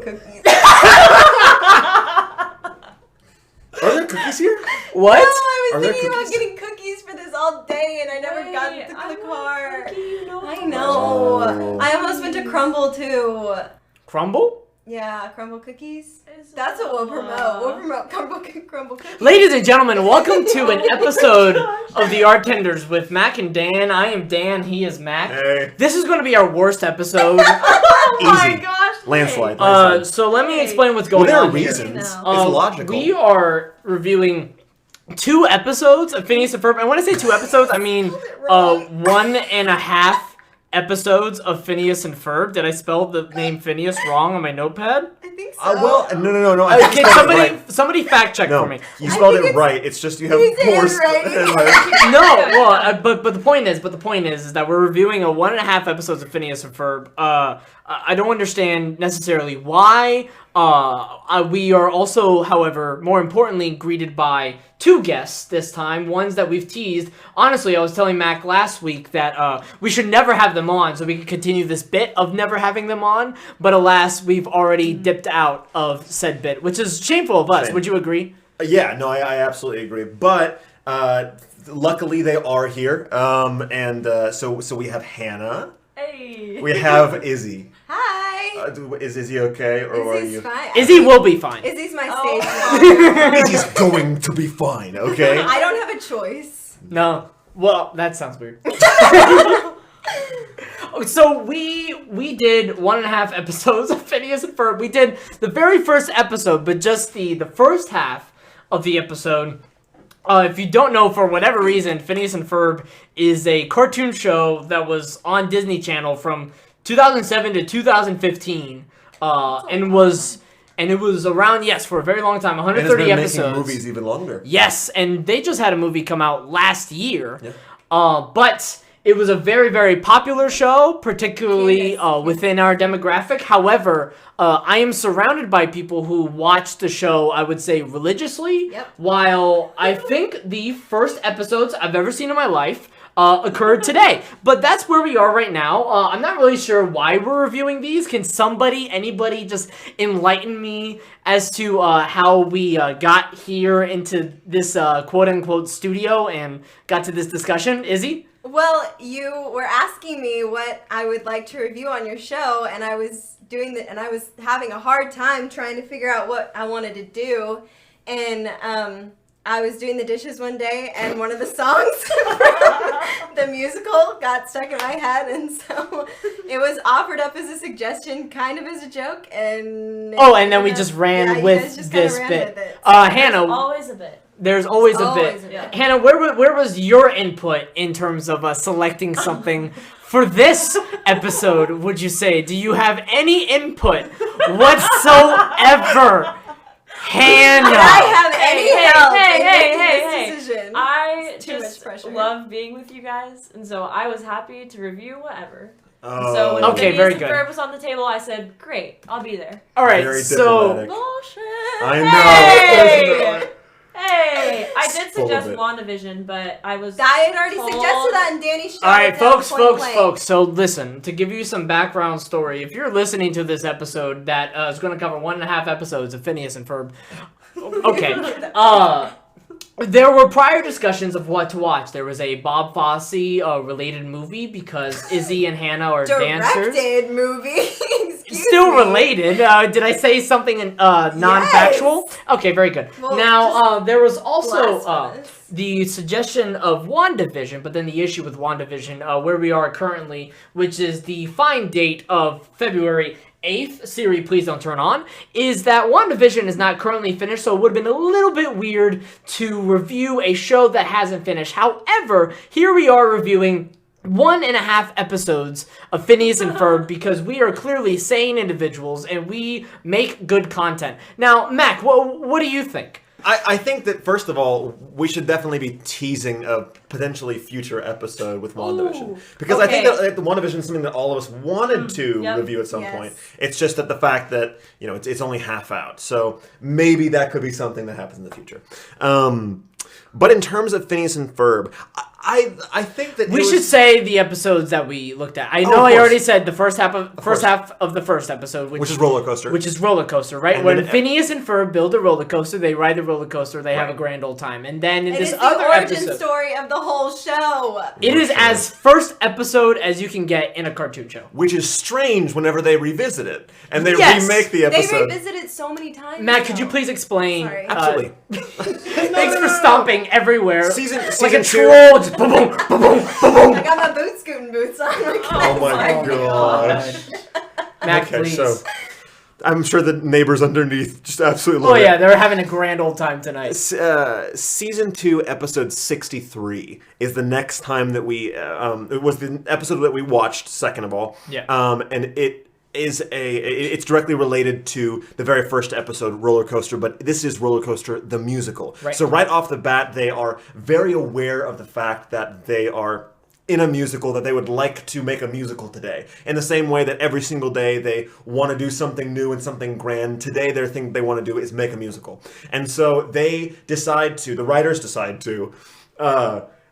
cookies. Are there cookies here? What? No, I was Are there thinking about cookies? getting cookies for this all day, and I never got to the car. I know. Oh. I almost went to Crumble too. Crumble? Yeah, Crumble cookies. That's what we'll promote. We'll promote Crumble cookies. Ladies and gentlemen, welcome to an episode of the Artenders with Mac and Dan. I am Dan, he is Mac. Hey. This is going to be our worst episode. Oh my Easy. gosh. Landslide. So let me explain what's going Well, there are on here. reasons. It's No. logical. We are reviewing 2 episodes of Phineas and Ferb. And when I say 2 episodes, I mean 1.5 episodes of Phineas and Ferb. Did I spell the name Phineas wrong on my notepad? I think so. Well, no. I think Can you spelled it right. somebody fact check for me? You spelled think it it's right. It's just you have his more. handwriting. No, well, but the point is that we're reviewing a 1.5 episodes of Phineas and Ferb. I don't understand necessarily why. We are also, however, more importantly, greeted by 2 guests this time. Ones that we've teased. Honestly, I was telling Mac last week that we should never have them on, so we could continue this bit of never having them on. But alas, we've already dipped out of said bit, which is shameful of us. Shame. Would you agree? Yeah, no, I absolutely agree. But luckily they are here, and so we have Hana. Hey. We have Izzy. Hi. Is Izzy okay, or are Izzy's you? fine. Izzy will be fine. Izzy's my Oh. stage mom. Izzy's going to be fine. Okay. I don't have a choice. No. Well, that sounds weird. So we did 1.5 episodes of Phineas and Ferb. We did the very first episode, but just the first half of the episode. If you don't know, for whatever reason, Phineas and Ferb is a cartoon show that was on Disney Channel from 2007 to 2015, and it was around, yes, for a very long time, And 130 it's been episodes. making movies even longer. Yes, and they just had a movie come out last year. Yeah. But it was a very, very popular show, particularly within our demographic. However, I am surrounded by people who watch the show, I would say, religiously. Yep. While I think the first episodes I've ever seen in my life occurred today. But that's where we are right now. I'm not really sure why we're reviewing these. Can anybody just enlighten me as to how we got here into this quote-unquote studio and got to this discussion? Izzy? Well, you were asking me what I would like to review on your show, and I was I was having a hard time trying to figure out what I wanted to do, and I was doing the dishes one day, and one of the songs from the musical got stuck in my head, and so it was offered up as a suggestion, kind of as a joke, and and then we just ran you with guys just this kinda bit. ran with it. Hannah, Always a bit. there's always a Always bit. a bit. Hannah, where was your input in terms of selecting something for this episode, would you say? Do you have any input whatsoever? Hannah! Did I have any help in making hey. this decision? I It's too much just pressure. love being with you guys, and so I was happy to review whatever. Oh. So when Okay, Phineas very and good. Ferb was on the table, I said, "Great, I'll be there." All right, Very so diplomatic. Bullshit. I know. Hey, I did Full of suggest it. WandaVision, but I was. I had already told- suggested that in Danny's show. all right, It's down folks. point blank. So listen, to give you some background story, if you're listening to this episode that is going to cover 1.5 episodes of Phineas and Ferb, okay. There were prior discussions of what to watch. There was a Bob Fosse related movie because Izzy and Hannah are dancers. Directed movie. Excuse Still me. related. Did I say something non-factual? Okay, very good. Well, Now, there was also blasphemous. the suggestion of WandaVision, but then the issue with WandaVision, where we are currently, which is the fine date of February 8th, Siri, please don't turn on, is that WandaVision is not currently finished, so it would have been a little bit weird to review a show that hasn't finished. However, here we are reviewing 1.5 episodes of Phineas and Ferb because we are clearly sane individuals and we make good content. Now, Mac, what do you think? I think that, first of all, we should definitely be teasing a potentially future episode with WandaVision. Because I think that the WandaVision is something that all of us wanted to review at some Yes. point. It's just that the fact that, it's only half out. So maybe that could be something that happens in the future. But in terms of Phineas and Ferb, I think that we should say the episodes that we looked at. I know I already said the first half of the first episode, which is Rollercoaster. Which is Rollercoaster, right? And when Phineas and Ferb build a roller coaster, they ride the roller coaster, they have a grand old time, and then in this other episode, it's the origin story of the whole show. It is as first episode as you can get in a cartoon show, which is strange whenever they revisit it and they remake the episode. They revisit it so many times. Matt, could you please explain? Sorry. Absolutely. Thanks for stomping everywhere. Season like a 2. troll. Just boom, boom, boom, boom, boom. I got my boot scooting boots on. Oh my gosh. Matt, Okay, please. so I'm sure the neighbors underneath just absolutely love Oh yeah, it. they're having a grand old time tonight. Season 2, episode 63 is the next time that we. It was the episode that we watched. Second of all, Yeah. And it's directly related to the very first episode, Rollercoaster, but this is Rollercoaster the musical. Right. So right off the bat, they are very aware of the fact that they are in a musical, that they would like to make a musical today. In the same way that every single day they want to do something new and something grand, today their thing they want to do is make a musical. And so the writers decide to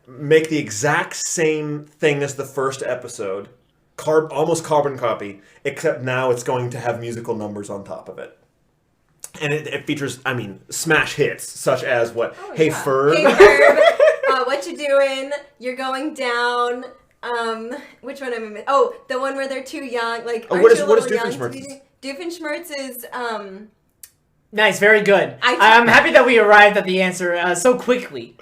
make the exact same thing as the first episode, almost carbon copy, except now it's going to have musical numbers on top of it. And it features, smash hits, such as what? Hey Ferb. Hey Ferb, what you doing? You're going down. Which one am I missing? Oh, the one where they're too young. Like, aren't what is you a little young Doofenshmirtz? to be Doofenshmirtz is, Nice, very good. I'm happy that we arrived at the answer so quickly.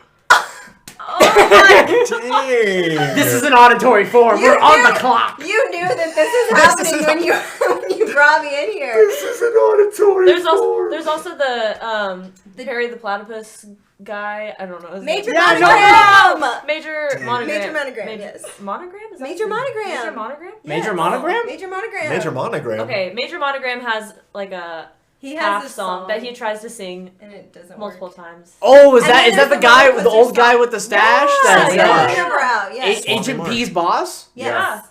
Dang. This is an auditory form. We're on the clock. You knew that this is happening when you brought me in here. This is an auditory There's also the Perry the Platypus guy. I don't know. His Major name. Monogram! Major Monogram. Major Monogram, yes. Monogram? Is that Major Monogram. Major Monogram? Major Monogram? Major Monogram. Major Monogram. Okay, Major Monogram has like a He has half this song that he tries to sing and it doesn't multiple work. times. Oh, is And that then the there's guy, the the old Rollercoaster guy song. with the stash? Yes, That's Eyebrow, yes. Agent P's boss? Yes. Yeah.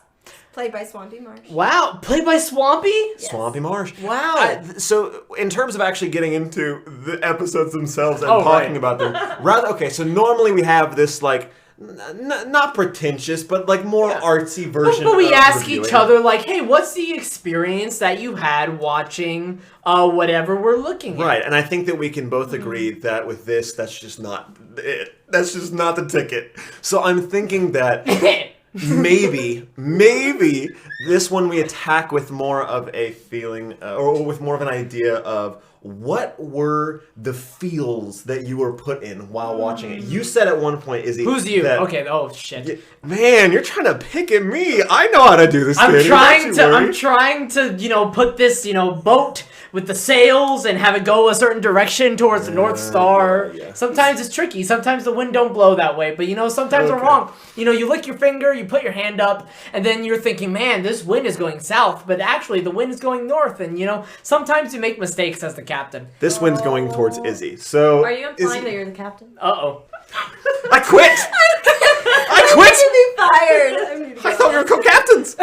Played by Swampy Marsh. Wow, played by Swampy? Yes. Swampy Marsh. Wow. So, in terms of actually getting into the episodes themselves and talking about them, so normally we have this, like, not pretentious, but, like, more artsy version But we of ask reviewing. each other, like, hey, what's the experience that you had watching whatever we're looking at? Right, and I think that we can both agree that with this, that's just not it. That's just not the ticket. So I'm thinking that maybe this one we attack with more of a feeling, or with more of an idea of what were the feels that you were put in while watching it. You said at one point, Izzy, Who's you? that- Okay, oh shit. Man, you're trying to pick at me. I know how to do this. I'm Katie. trying Don't you to, worry. put this, boat with the sails and have it go a certain direction towards the North Star. yeah. Sometimes it's tricky. Sometimes the wind don't blow that way. But, sometimes we're Okay. wrong. You lick your finger, you put your hand up, and then you're thinking, man, this wind is going south. But actually, the wind is going north. And, sometimes you make mistakes as the captain. This wind's going towards Izzy. So Are you implying that you're the captain? Uh-oh. I quit. I quit. I need to be fired. I thought we were co-captains.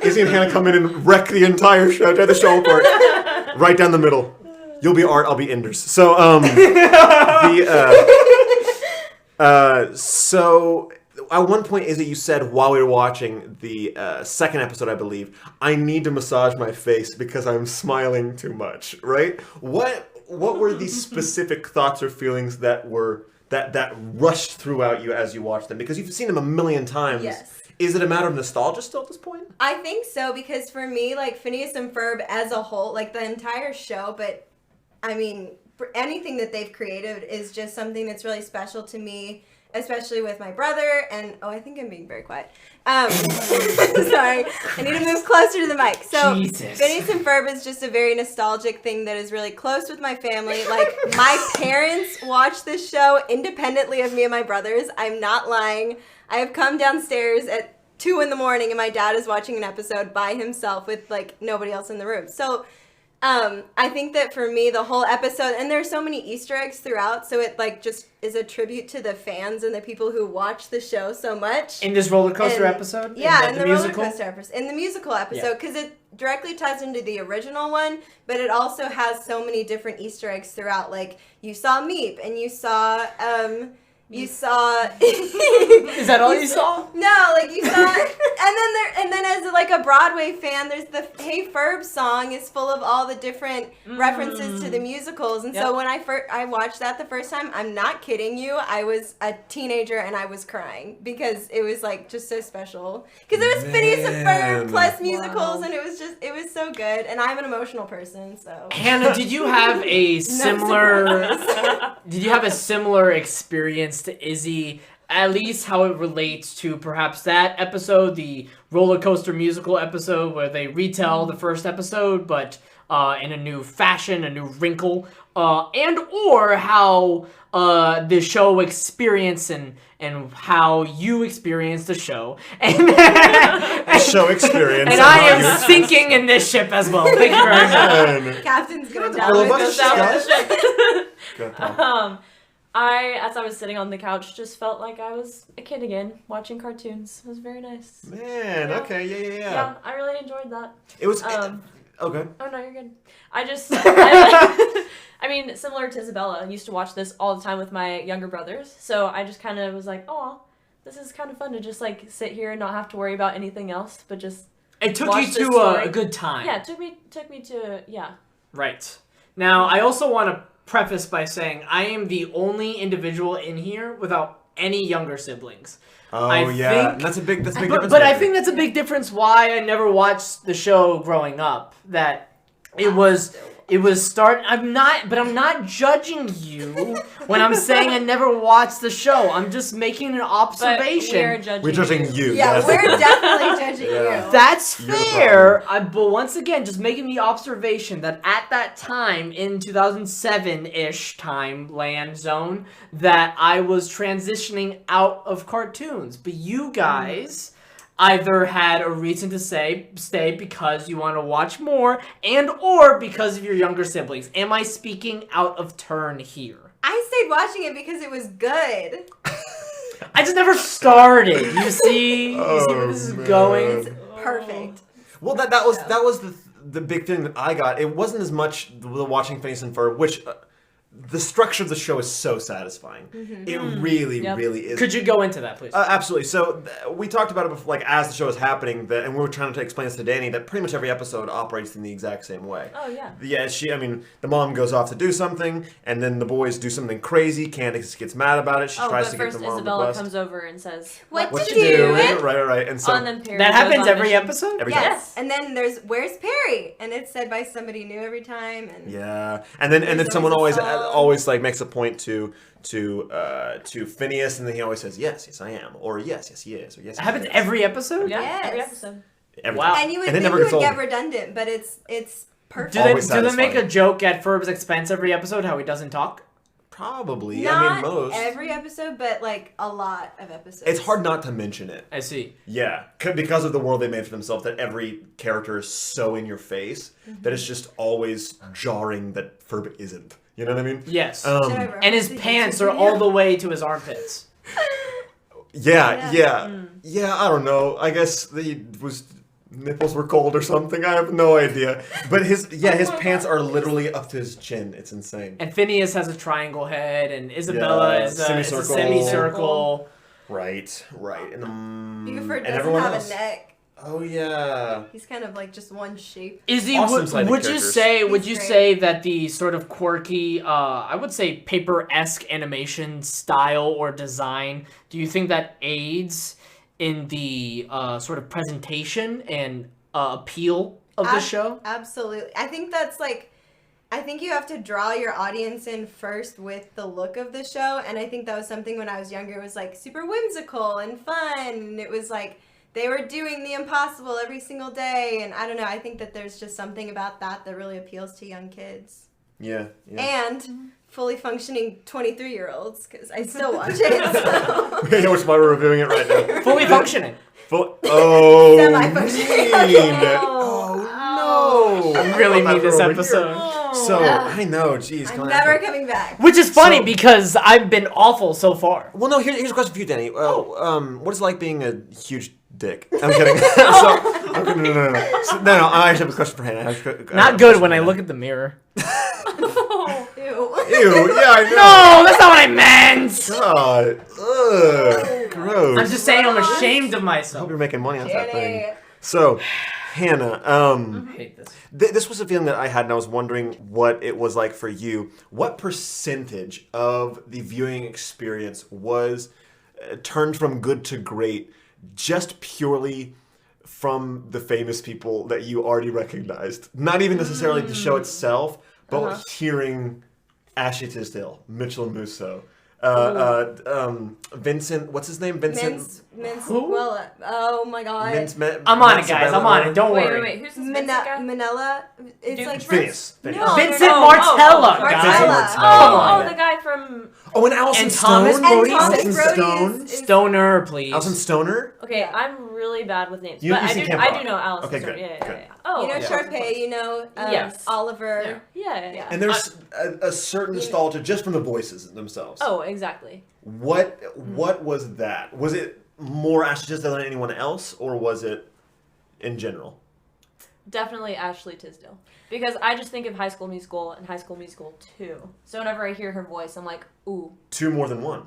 Izzy and Hannah come in and wreck the entire show, tear the show apart, right down the middle. You'll be Art, I'll be Enders. So, so at one point, Izzy, you said while we were watching the second episode, I believe, I need to massage my face because I'm smiling too much. Right? What were the specific thoughts or feelings that were that rushed throughout you as you watched them? Because you've seen them a million times. Yes. Is it a matter of nostalgia still at this point? I think so, because for me, like, Phineas and Ferb as a whole, like, the entire show, but, for anything that they've created is just something that's really special to me, especially with my brother, and, I think I'm being very quiet. Sorry, I need to move closer to the mic. So, Jesus. Phineas and Ferb is just a very nostalgic thing that is really close with my family. Like, my parents watch this show independently of me and my brothers. I'm not lying. I have come downstairs at 2 a.m. and my dad is watching an episode by himself with, like, nobody else in the room. So, I think that for me, the whole episode, and there's so many Easter eggs throughout, so it, like, just is a tribute to the fans and the people who watch the show so much. In this roller coaster And- episode? Yeah, in the the musical? roller coaster episode. In the musical episode, because it directly ties into the original one, but it also has so many different Easter eggs throughout. Like, you saw Meep, and you saw, You saw. Is that all you saw? No, like you saw, and then as like a Broadway fan, there's the Hey Ferb song is full of all the different references to the musicals, and so when I watched that the first time, I'm not kidding you, I was a teenager and I was crying because it was like just so special because it was Phineas and Ferb plus musicals, and it was so good, and I'm an emotional person, so. Hannah, did you have a similar experience to Izzy, at least how it relates to perhaps that episode, the Rollercoaster musical episode where they retell the first episode, but in a new fashion, a new wrinkle, and or how the show experience and how you experience the show. And show experience. And I am sinking in this ship as well. Thank you very much. Captain's going All down. of us, guys. Go, Paul. As I was sitting on the couch, just felt like I was a kid again, watching cartoons. It was very nice. Man, Yeah. okay, yeah. Yeah, I really enjoyed that. It was... Okay. Oh, no, you're good. I mean, similar to Isabella, I used to watch this all the time with my younger brothers, so I just kind of was like, oh, this is kind of fun to just, like, sit here and not have to worry about anything else, but just It took watch you this to story. a good time. Yeah, it took me to, yeah. Right. Now, I also want to preface by saying I am the only individual in here without any younger siblings. Oh, I yeah. think- That's a big But, difference. but I think that's a big difference why I never watched the show growing up. That it was I'm not judging you when I'm saying I never watched the show. I'm just making an observation. But we're judging you. Yeah, yes. we're definitely judging Yeah. you. That's You're the fair, but once again, just making the observation that at that time, in 2007-ish time land zone, that I was transitioning out of cartoons. But you guys either had a reason to stay because you want to watch more, and or because of your younger siblings. Am I speaking out of turn here? I stayed watching it because it was good. I just never started. You see? You see where this is man. going? It's perfect. Well, that was the big thing that I got. It wasn't as much the watching Phineas and Ferb, which the structure of the show is so satisfying. It really, really is. Could you go into that, please? Absolutely. So we talked about it before, like as the show is happening, and we were trying to explain this to Danny that pretty much every episode operates in the exact same way. Oh, yeah. Yeah, the mom goes off to do something, and then the boys do something crazy. Candace gets mad about it. She tries to get first the mom Isabella request. comes over and says, What What to you do? Right. And so and then Perry that goes happens on every mission. episode? every time. Yes. And then there's Where's Perry? And it's said by somebody new every time. And Yeah, and then There's someone always always a song. always like makes a point to Phineas, and then he always says yes I am, or yes he is, or yes. It he happens is. every episode? Yeah, Yes. every episode. Every Wow. time. And you would And it think never it gets would old. get redundant, but it's perfect. Do they Always make a satisfying. joke at Ferb's expense every episode how he doesn't talk? Probably. Not most. every episode, but like a lot of episodes. It's hard not to mention it. I see. Yeah, because of the world they made for themselves, that every character is so in your face that it's just always jarring that Ferb isn't. You know what I mean? Yes. Should I reference And his the pants YouTube are all video? the way to his armpits. Yeah. Yeah. I don't know. I guess his nipples were cold or something. I have no idea. But his pants are literally up to his chin. It's insane. And Phineas has a triangle head, and Isabella Yeah, is a semicircle. semicircle. Right. And, Buford and doesn't everyone have else. a neck. Oh yeah. He's kind of like just one shape. Izzy, Awesome sided would you characters. say He's great. that the sort of quirky, I would say paper-esque animation style or design, do you think that aids in the sort of presentation and appeal of the show? Absolutely. I think that's like, I think you have to draw your audience in first with the look of the show. And I think that was something when I was younger, it was like super whimsical and fun. And it was like, they were doing the impossible every single day. And I don't know, I think that there's just something about that really appeals to young kids. Yeah. And fully functioning 23-year-olds, because I still watch it. So. Which is why we're reviewing it right now. Fully functioning. Oh, Semi-functioning. mean. Oh, no. I really I need thought this that over episode. Oh. So, I know, jeez. I'm come on. never coming back. Which is funny So- because I've been awful so far. Well, no, here's a question for you, Danny. What is it like being a huge dick? I'm kidding. Okay, no. No, I actually have a question for Hannah. Not good when I look at the mirror. Ew. Ew, yeah, I know. No, that's not what I meant! God. Ugh, gross. I'm just saying I'm ashamed of I hope myself. you're making money off that thing. Danny. So, Hannah, I hate this. this was a feeling that I had, and I was wondering what it was like for you. What percentage of the viewing experience was turned from good to great just purely from the famous people that you already recognized? Not even necessarily the show itself, but hearing Ashley Tisdale, Mitchell Musso, Vincent, what's his name? Vincent. Who? Well, oh my god. I'm on it, guys. I'm on it. Don't worry. Wait. Who's this Vincent guy? Manila. It's Dude, like Phineas. No, Vincent no. Martella, Martella. guys. Martella. Come on. Oh, the guy from... Oh, and Allison And Stone. Thomas Brody. And Thomas Allison Brody Stone. is Stoner, please. Allison Stoner? Okay, Yeah. I'm really bad with names, You- but you I see do. Camp I Rock. do know Alice. Okay, good, Yeah. good. Oh, You know yeah. Sharpay, you know Yes. Oliver. Yeah. And there's a certain nostalgia just from the voices themselves. Oh, exactly. What was that? Was it more Ashley Tisdale than anyone else, or was it in general? Definitely Ashley Tisdale. Because I just think of High School Musical and High School Musical 2. So whenever I hear her voice, I'm like, ooh. Two more than one.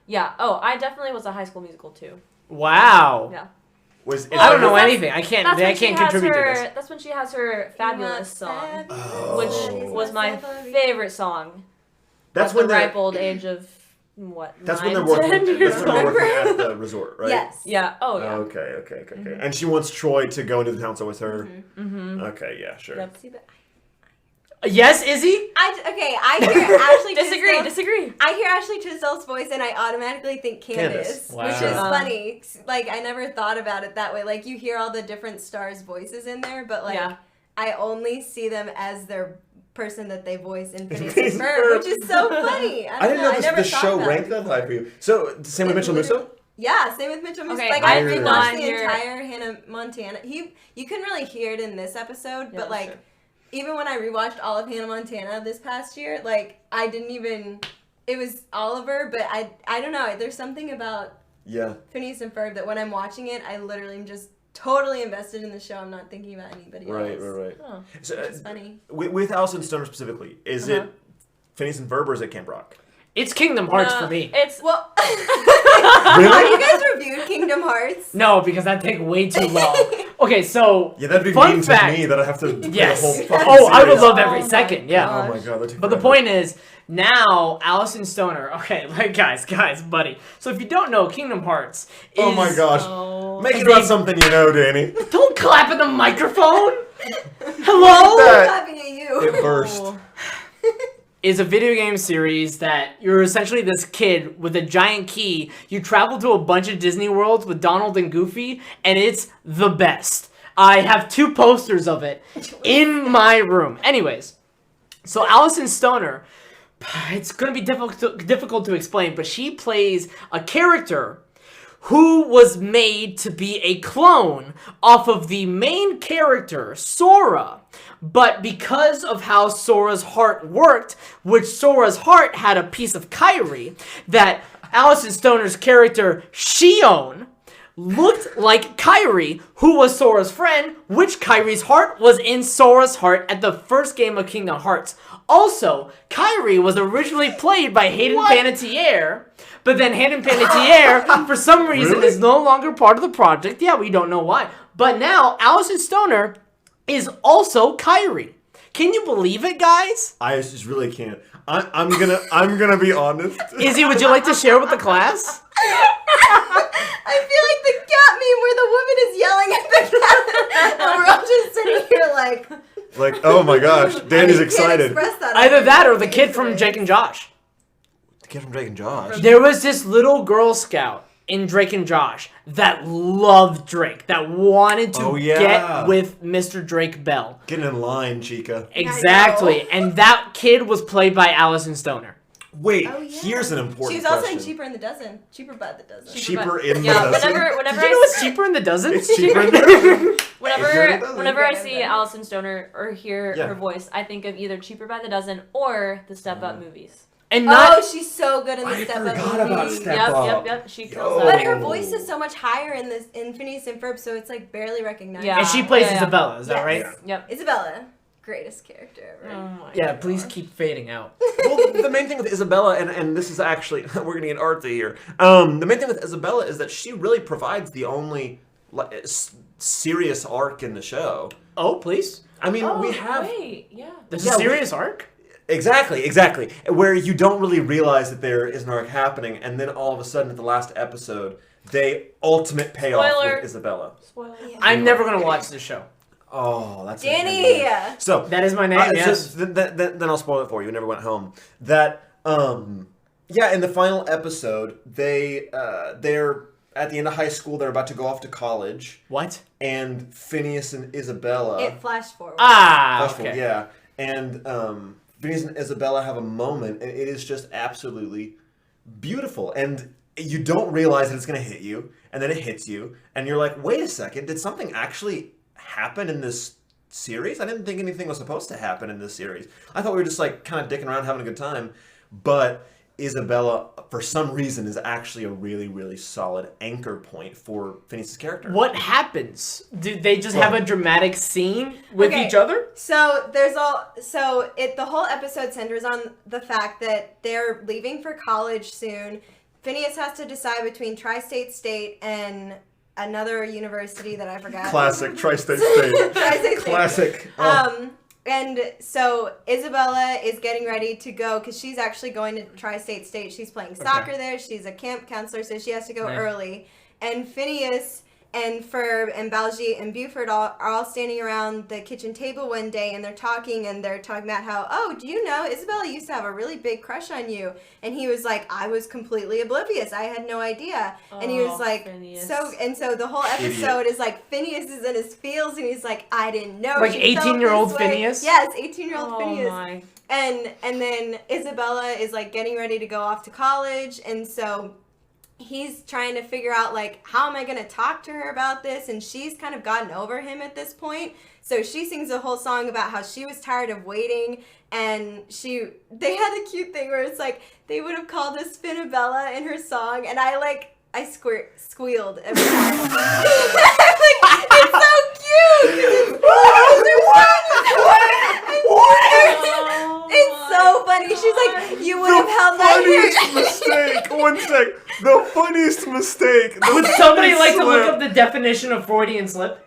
Yeah. Oh, I definitely was a High School Musical 2. Wow. Yeah. I don't know That's- anything. I can't. That's I when she can't has contribute her, to this. That's when she has her fabulous song, Oh. which was my favorite song. That's at when the they're. ripe old age of what? That's 9, when they're working. 10 That's years when they're old. working at the resort, right? Yes. Yeah. Oh yeah. Okay. And she wants Troy to go into the council with her. Mm-hmm. Okay, yeah, sure. Yep. See, but Yes, Izzy? I hear Ashley Disagree. I hear Ashley Tisdale's voice and I automatically think Candace, Wow. which is Uh-huh. funny. Like, I never thought about it that way. Like, you hear all the different stars' voices in there, but, like, Yeah. I only see them as their person that they voice in Phineas Phineas and and Ferb, Ferb. which is so funny. I didn't know I never the thought show about ranked it that high before. for you. So, same with Mitchell literally- Musso? Yeah, same with Mitchell Musso. Okay, Like, I I did rewatched not the hear- entire Hannah Montana. You couldn't really hear it in this episode, Yeah, but, like, sure. even when I rewatched all of Hannah Montana this past year, like, I didn't even... It was Oliver, but I don't know. There's something about Yeah. Phineas and Ferb that when I'm watching it, I literally am just totally invested in the show. I'm not thinking about anybody else. Right. Oh. So, It's funny. with Allison Stoner specifically, is it Phineas and Ferb or is it Camp Rock? It's Kingdom Hearts No, for me. It's Well, Really? have you guys reviewed Kingdom Hearts? No, because that'd take way too long. Okay, so Yeah, that'd be fun mean fact. to me that I have to play Yes. the whole fucking Oh, I would series. love every Oh second. my Yeah. Oh my god, that took But the forever. point is, now Allison Stoner. Okay, like guys, buddy. So if you don't know, Kingdom Hearts is. Oh my gosh. Oh. Make it They- about something you know, Danny. Don't clap at the microphone. I'm Hello. that. clapping at you. It burst. Is a video game series that you're essentially this kid with a giant key. You travel to a bunch of Disney worlds with Donald and Goofy, and it's the best. I have 2 posters of it in my room. Anyways, so Allison Stoner, it's going to be difficult to explain, but she plays a character who was made to be a clone off of the main character, Sora. But because of how Sora's heart worked, which Sora's heart had a piece of Kyrie, that Allison Stoner's character, Shion, looked like Kyrie, who was Sora's friend, which Kyrie's heart was in Sora's heart at the first game of Kingdom Hearts. Also, Kyrie was originally played by Hayden Panettiere, but then Hayden Panettiere, for some reason, Really? is no longer part of the project. Yeah, we don't know why. But now, Allison Stoner is also Kyrie. Can you believe it, guys? I just really can't. I'm gonna be honest. Izzy, would you like to share with the class? I feel like the cat meme where the woman is yelling at the cat, and we're all just sitting here like. Like, oh my gosh, Danny's you excited. Can't express that Either that or the kid from Jake and Josh. The kid from Drake and Josh. There was this little Girl Scout in Drake and Josh that loved Drake, that wanted to Oh, yeah. get with Mr. Drake Bell. Get in line, Chica. Exactly. And that kid was played by Allison Stoner. Wait, Oh, yeah. here's an important She was also in question. Cheaper in the Dozen. Cheaper by the dozen. Cheaper in the Yeah, dozen. whenever Did you know it's cheaper in the dozen? It's cheaper in the whenever I Yeah, see yeah. Allison Stoner or hear Yeah. her voice, I think of either Cheaper by the Dozen or the Step Up movies. And not Oh, she's so good in the I Step forgot Up about movie. Step Yep, Up. yep. She kills Yo. that. But her voice is so much higher in this in Phineas and Ferb, so it's like barely recognizable. Yeah. and she plays Yeah. Isabella, is that Yes. right? Yeah. Yep. Isabella. greatest character ever. Oh my Yeah, God. please keep fading out. Well, the main thing with Isabella, and this is actually, we're going to get artsy here. The main thing with Isabella is that she really provides the only serious arc in the show. Oh, please. I mean, Oh, we have... wait, yeah. There's Yeah, a serious arc? Exactly. Where you don't really realize that there is an arc happening, and then all of a sudden at the last episode, they ultimate payoff Spoiler. with Isabella. Spoiler. I'm never going to watch this show. Oh, that's Danny! So That is my name, yes. So then I'll spoil it for you. You never went home. That yeah, in the final episode, they're at the end of high school. They're about to go off to college, What? and Phineas and Isabella. It flashed forward. Flash forward, Okay. yeah, and Phineas and Isabella have a moment, and it is just absolutely beautiful. And you don't realize that it's going to hit you, and then it hits you, and you're like, wait a second, did something actually happen in this series? I didn't think anything was supposed to happen in this series. I thought we were just like kind of dicking around having a good time. But Isabella, for some reason, is actually a really, really solid anchor point for Phineas' character. What happens? Do they just have a dramatic scene with Okay. each other? So the whole episode centers on the fact that they're leaving for college soon. Phineas has to decide between Tri-State State and another university that I forgot. Classic Tri-State State. Tri-State State. Classic. Oh. And so Isabella is getting ready to go because she's actually going to Tri-State State. She's playing soccer there. She's a camp counselor, so she has to go Nice. early. And Phineas and Ferb and Baljeet and Buford are all standing around the kitchen table one day, and they're talking about how, oh, do you know, Isabella used to have a really big crush on you. And he was like, I was completely oblivious. I had no idea. And he was like, Phineas. so the whole episode is like Phineas is in his feels, and he's like, I didn't know. Like she felt 18-year-old this way." Phineas? Yes, 18-year-old Oh Phineas. my. And then Isabella is like getting ready to go off to college, and so he's trying to figure out like, how am I going to talk to her about this? And she's kind of gotten over him at this point. So she sings a whole song about how she was tired of waiting, and they had a cute thing where it's like they would have called us Phinabella in her song, and I squealed every time. It's so cute. It's so funny. She's like, you would have held my hair. Funniest mistake. One sec. The funniest mistake. Would somebody like to look up the definition of Freudian slip?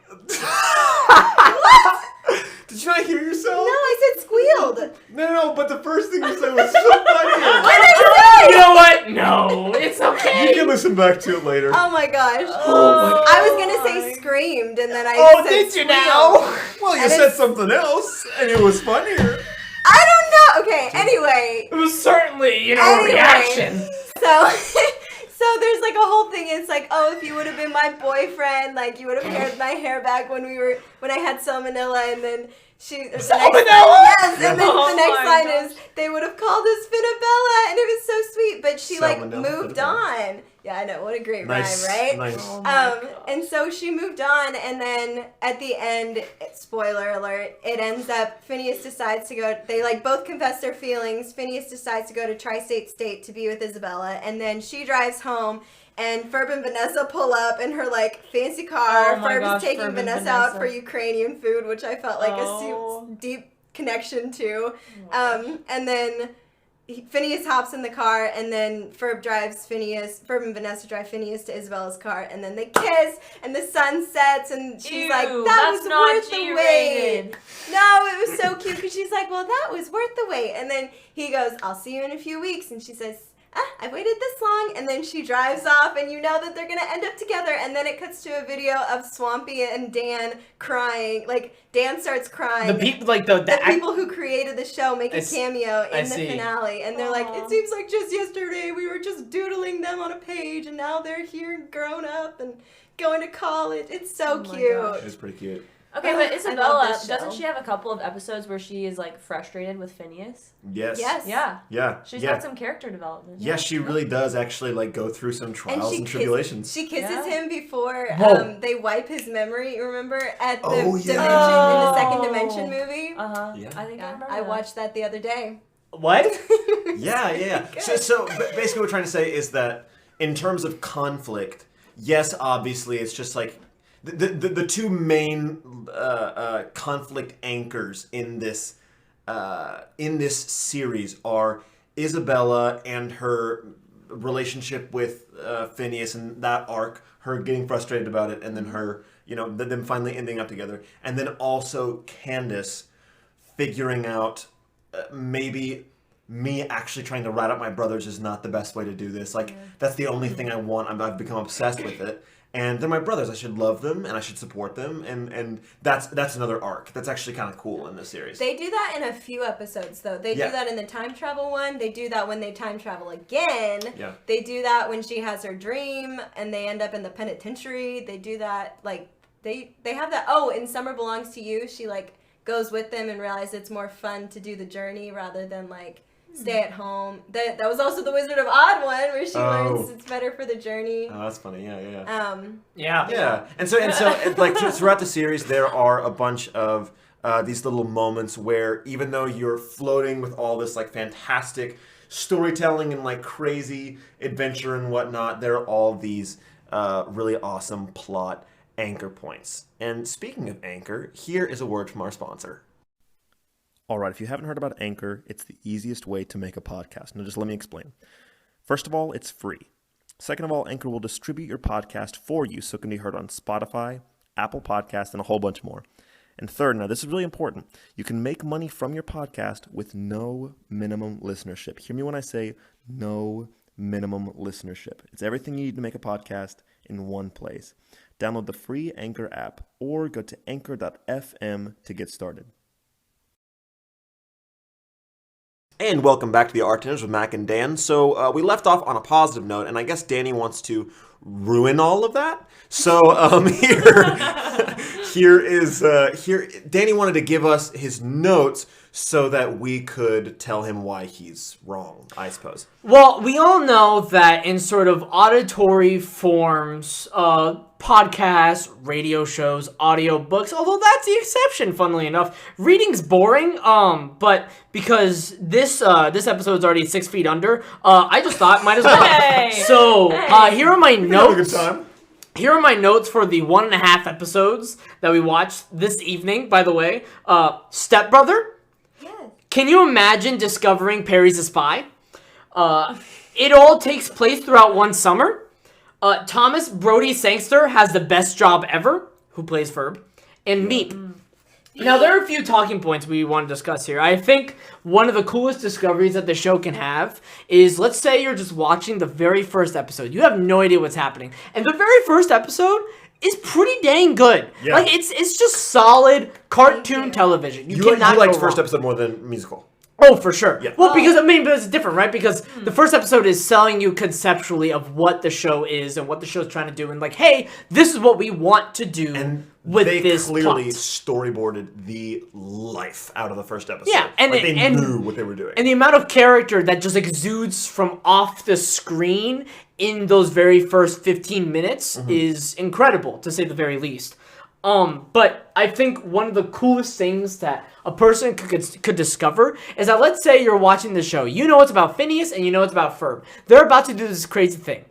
Did you not hear yourself? No, I said squealed. No, but the first thing you said was so funny. You know what? No, it's okay. You can listen back to it later. Oh my gosh. Oh I was gonna say screamed, and then I Oh, said did you squealed. now? Well, you And said it's- something else, and it was funnier. I don't know. Okay. Anyway, It was certainly, a Anyway. reaction. so so there's like a whole thing. It's like, oh, if you would have been my boyfriend, like you would have haired my hair back when I had salmonella, and then Salmonella? Yes, and then Oh the next my line gosh. is they would have called us Phinabella, and it was so sweet. But she like Salmonella, moved Phinabella. on. Yeah, I know. What a great Nice, rhyme, right? nice. Oh my gosh. And so she moved on, and then at the end, spoiler alert, it ends up Phineas decides to go. They like both confess their feelings. Phineas decides to go to Tri-State State to be with Isabella, and then she drives home. And Ferb and Vanessa pull up in her like fancy car. Oh my Ferb gosh, is taking Ferb and Vanessa out Vanessa. for Ukrainian food, which I felt like Oh. a deep connection to. Oh And then Phineas hops in the car, and then Ferb and Vanessa drive Phineas to Isabella's car, and then they kiss, and the sun sets, and she's like, Ew, that that's was not worth the G-rated. wait. No, it was so cute, because she's like, well, that was worth the wait. And then he goes, I'll see you in a few weeks, and she says, I've waited this long, and then she drives off, and you know that they're gonna end up together, and then it cuts to a video of Swampy and Dan crying. Like, Dan starts crying. The people, like the People who created the show make a cameo I in the see. finale, and they're like, Aw. it seems like just yesterday we were just doodling them on a page, and now they're here grown up and going to college. It's so Oh my cute. gosh. It's pretty cute. Okay, I but love Isabella, this show. doesn't she have a couple of episodes where she is like frustrated with Phineas? Yes. Yes. Yeah. Yeah. She's yeah. got some character development. Yeah, she really does actually like go through some trials and tribulations. She kisses Yeah. him before Whoa. they wipe his memory. You remember at the Oh, dimension yeah. in the second Oh. dimension movie? Uh-huh. Yeah. I think I Yeah, remember I that. watched that the other day. what? Yeah. So basically, what we're trying to say is that in terms of conflict, yes, obviously, it's just like the two main conflict anchors in this series are Isabella and her relationship with Phineas and that arc, her getting frustrated about it, and then her, them finally ending up together, and then also Candace figuring out maybe me actually trying to rat out my brothers is not the best way to do this. Like, that's the only thing I want. I've become obsessed with it. And they're my brothers. I should love them and I should support them. And that's another arc. That's actually kind of cool in this series. They do that in a few episodes, though. They do that in the time travel one. They do that when they time travel again. Yeah. They do that when she has her dream and they end up in the penitentiary. They do that, like, they have that. Oh, in Summer Belongs to You, she, like, goes with them and realizes it's more fun to do the journey rather than, like, stay at home. That was also the Wizard of Oz one where she learns it's better for the journey. Oh, that's funny. Yeah. Yeah. And so like throughout the series, there are a bunch of these little moments where even though you're floating with all this like fantastic storytelling and like crazy adventure and whatnot, there are all these really awesome plot anchor points. And speaking of anchor, here is a word from our sponsor. All right, if you haven't heard about Anchor, it's the easiest way to make a podcast. Now, just let me explain. First of all, it's free. Second of all, Anchor will distribute your podcast for you so it can be heard on Spotify, Apple Podcasts, and a whole bunch more. And third, now this is really important, you can make money from your podcast with no minimum listenership. Hear me when I say no minimum listenership. It's everything you need to make a podcast in one place. Download the free Anchor app or go to anchor.fm to get started. And welcome back to the Artenders with Mac and Dan. So we left off on a positive note, and I guess Danny wants to ruin all of that. So here Danny wanted to give us his notes so that we could tell him why he's wrong, I suppose. Well, we all know that in sort of auditory forms, podcasts, radio shows, audiobooks, although that's the exception, funnily enough, reading's boring, but because this episode's already 6 feet under, I just thought might as well. Here are my notes. Good time. Here are my notes for the 1.5 episodes that we watched this evening, by the way. Stepbrother. Yes. Can you imagine discovering Perry's a spy? It all takes place throughout one summer. Thomas Brody Sangster has the best job ever, who plays Ferb, and Meep. Now, there are a few talking points we want to discuss here. I think one of the coolest discoveries that the show can have is, let's say you're just watching the very first episode. You have no idea what's happening. And the very first episode is pretty dang good. Yeah. Like, it's just solid cartoon television. You liked first episode more than musical. Oh, for sure. Yeah. Well, because, but it's different, right? Because the first episode is selling you conceptually of what the show is and what the show's trying to do. And like, hey, this is what we want to do with this plot. They clearly plot. storyboarded the life out of the first episode. Yeah. And they knew what they were doing. And the amount of character that just exudes from off the screen in those very first 15 minutes is incredible, to say the very least. But I think one of the coolest things that a person could discover is that, let's say you're watching the show. You know it's about Phineas and you know it's about Ferb. They're about to do this crazy thing.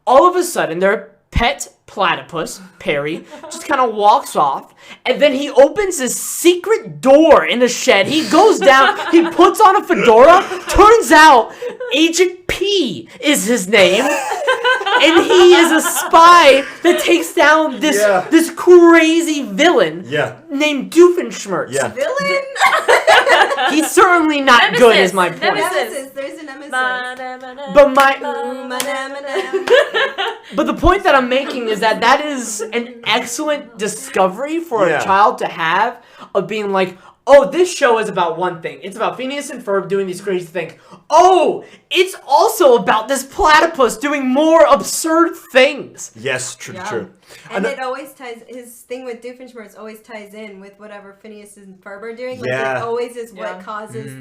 All of a sudden, their pet platypus, Perry, just kind of walks off, and then he opens this secret door in the shed. He goes down, he puts on a fedora. Turns out, Agent P is his name. And he is a spy that takes down this crazy villain named Doofenshmirtz. Yeah. Villain? He's certainly not good, is my point. Nemesis. There's a nemesis. But the point that I'm making is that is an excellent discovery for a child to have, of being like, oh, this show is about one thing. It's about Phineas and Ferb doing these crazy things. Oh, it's also about this platypus doing more absurd things. Yes, true. And it always ties, his thing with Doofenshmirtz always ties in with whatever Phineas and Ferb are doing. Like, Yeah. it always is what causes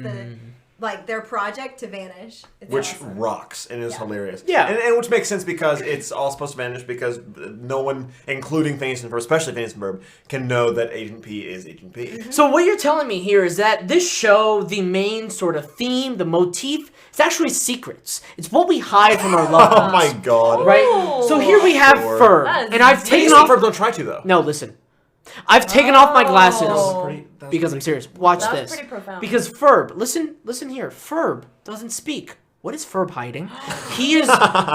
like their project to vanish. It's Which awesome. rocks and is hilarious. Yeah. And which makes sense because it's all supposed to vanish because no one, including Phineas and Ferb, especially Phineas and Ferb, can know that Agent P is Agent P. So what you're telling me here is that this show, the main sort of theme, the motif, it's actually secrets. It's what we hide from our loved Oh ones. my god. Right? So here we have Sure. Ferb. That is And I've taken Phineas and off... Ferb don't try to, though. No, listen. I've taken off my glasses. Oh. Because I'm serious. Watch That was this. pretty profound. Because Ferb, listen here. Ferb doesn't speak. What is Ferb hiding?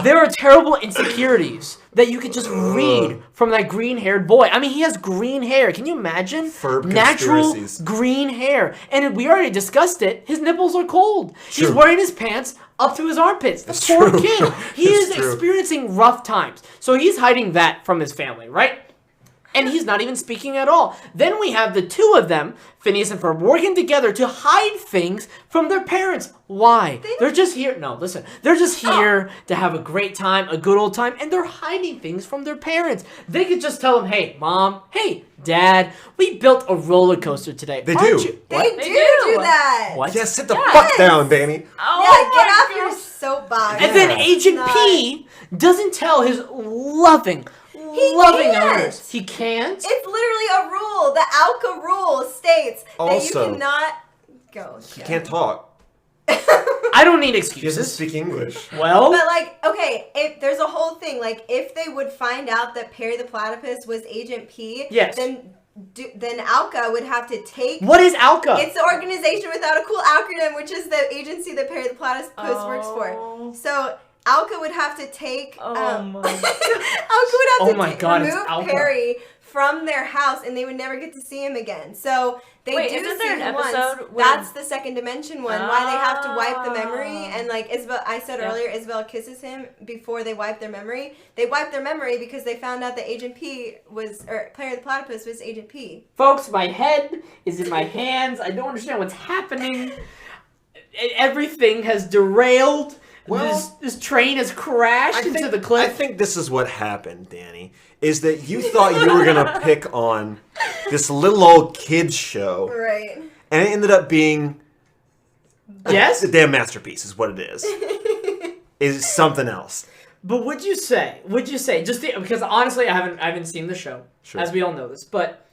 There are terrible insecurities that you could just read from that green-haired boy. I mean, he has green hair. Can you imagine? Ferb Natural conspiracies. green hair. And we already discussed it. His nipples are cold. He's True. wearing his pants up to his armpits. The It's poor true. kid. He It's is true. experiencing rough times. So he's hiding that from his family, right? And he's not even speaking at all. Then we have the two of them, Phineas and Ferb, working together to hide things from their parents. Why? They're just here. No, listen. They're just here to have a great time, a good old time, and they're hiding things from their parents. They could just tell them, hey, Mom, hey, Dad, we built a roller coaster today. They Aren't do. you-" They What? do that. What? Yeah, sit the fuck down, Danny. Oh Yeah, get my off your gosh. soapbox. And then Yeah. Agent Not- P doesn't tell his loving can't. owners. He can't? It's literally a rule. The Alka rule states that Also- you cannot go. He can't talk. I don't need He doesn't excuses. speak English. Well, But like, okay, if there's a whole thing, like if they would find out that Perry the Platypus was Agent P, Yes. then Alka would have to take. what is Alka? It's the organization without a cool acronym, which is the agency that Perry the Platypus works Oh. for. So Alka would have to take. Oh my Alka would have Oh to my God, it's remove Alka. Perry from their house, and they would never get to see him again. So they Wait, do isn't see there an him once. episode where- That's the second dimension one. Why they have to wipe the memory, Ah. and like Isabel, I said Yeah. earlier, Isabella kisses him before they wipe their memory. They wiped their memory because they found out that Agent P was, or Perry the Platypus was Agent P. Folks, my head is in my hands. I don't understand what's happening. Everything has derailed. Well, this train has crashed into the cliff. I think this is what happened, Danny, is that you thought you were going to pick on this little old kids show, Right. and it ended up being Yes? a damn masterpiece is what it is. Is something else. But would you say, because honestly I haven't seen the show, Sure. as we all know this, but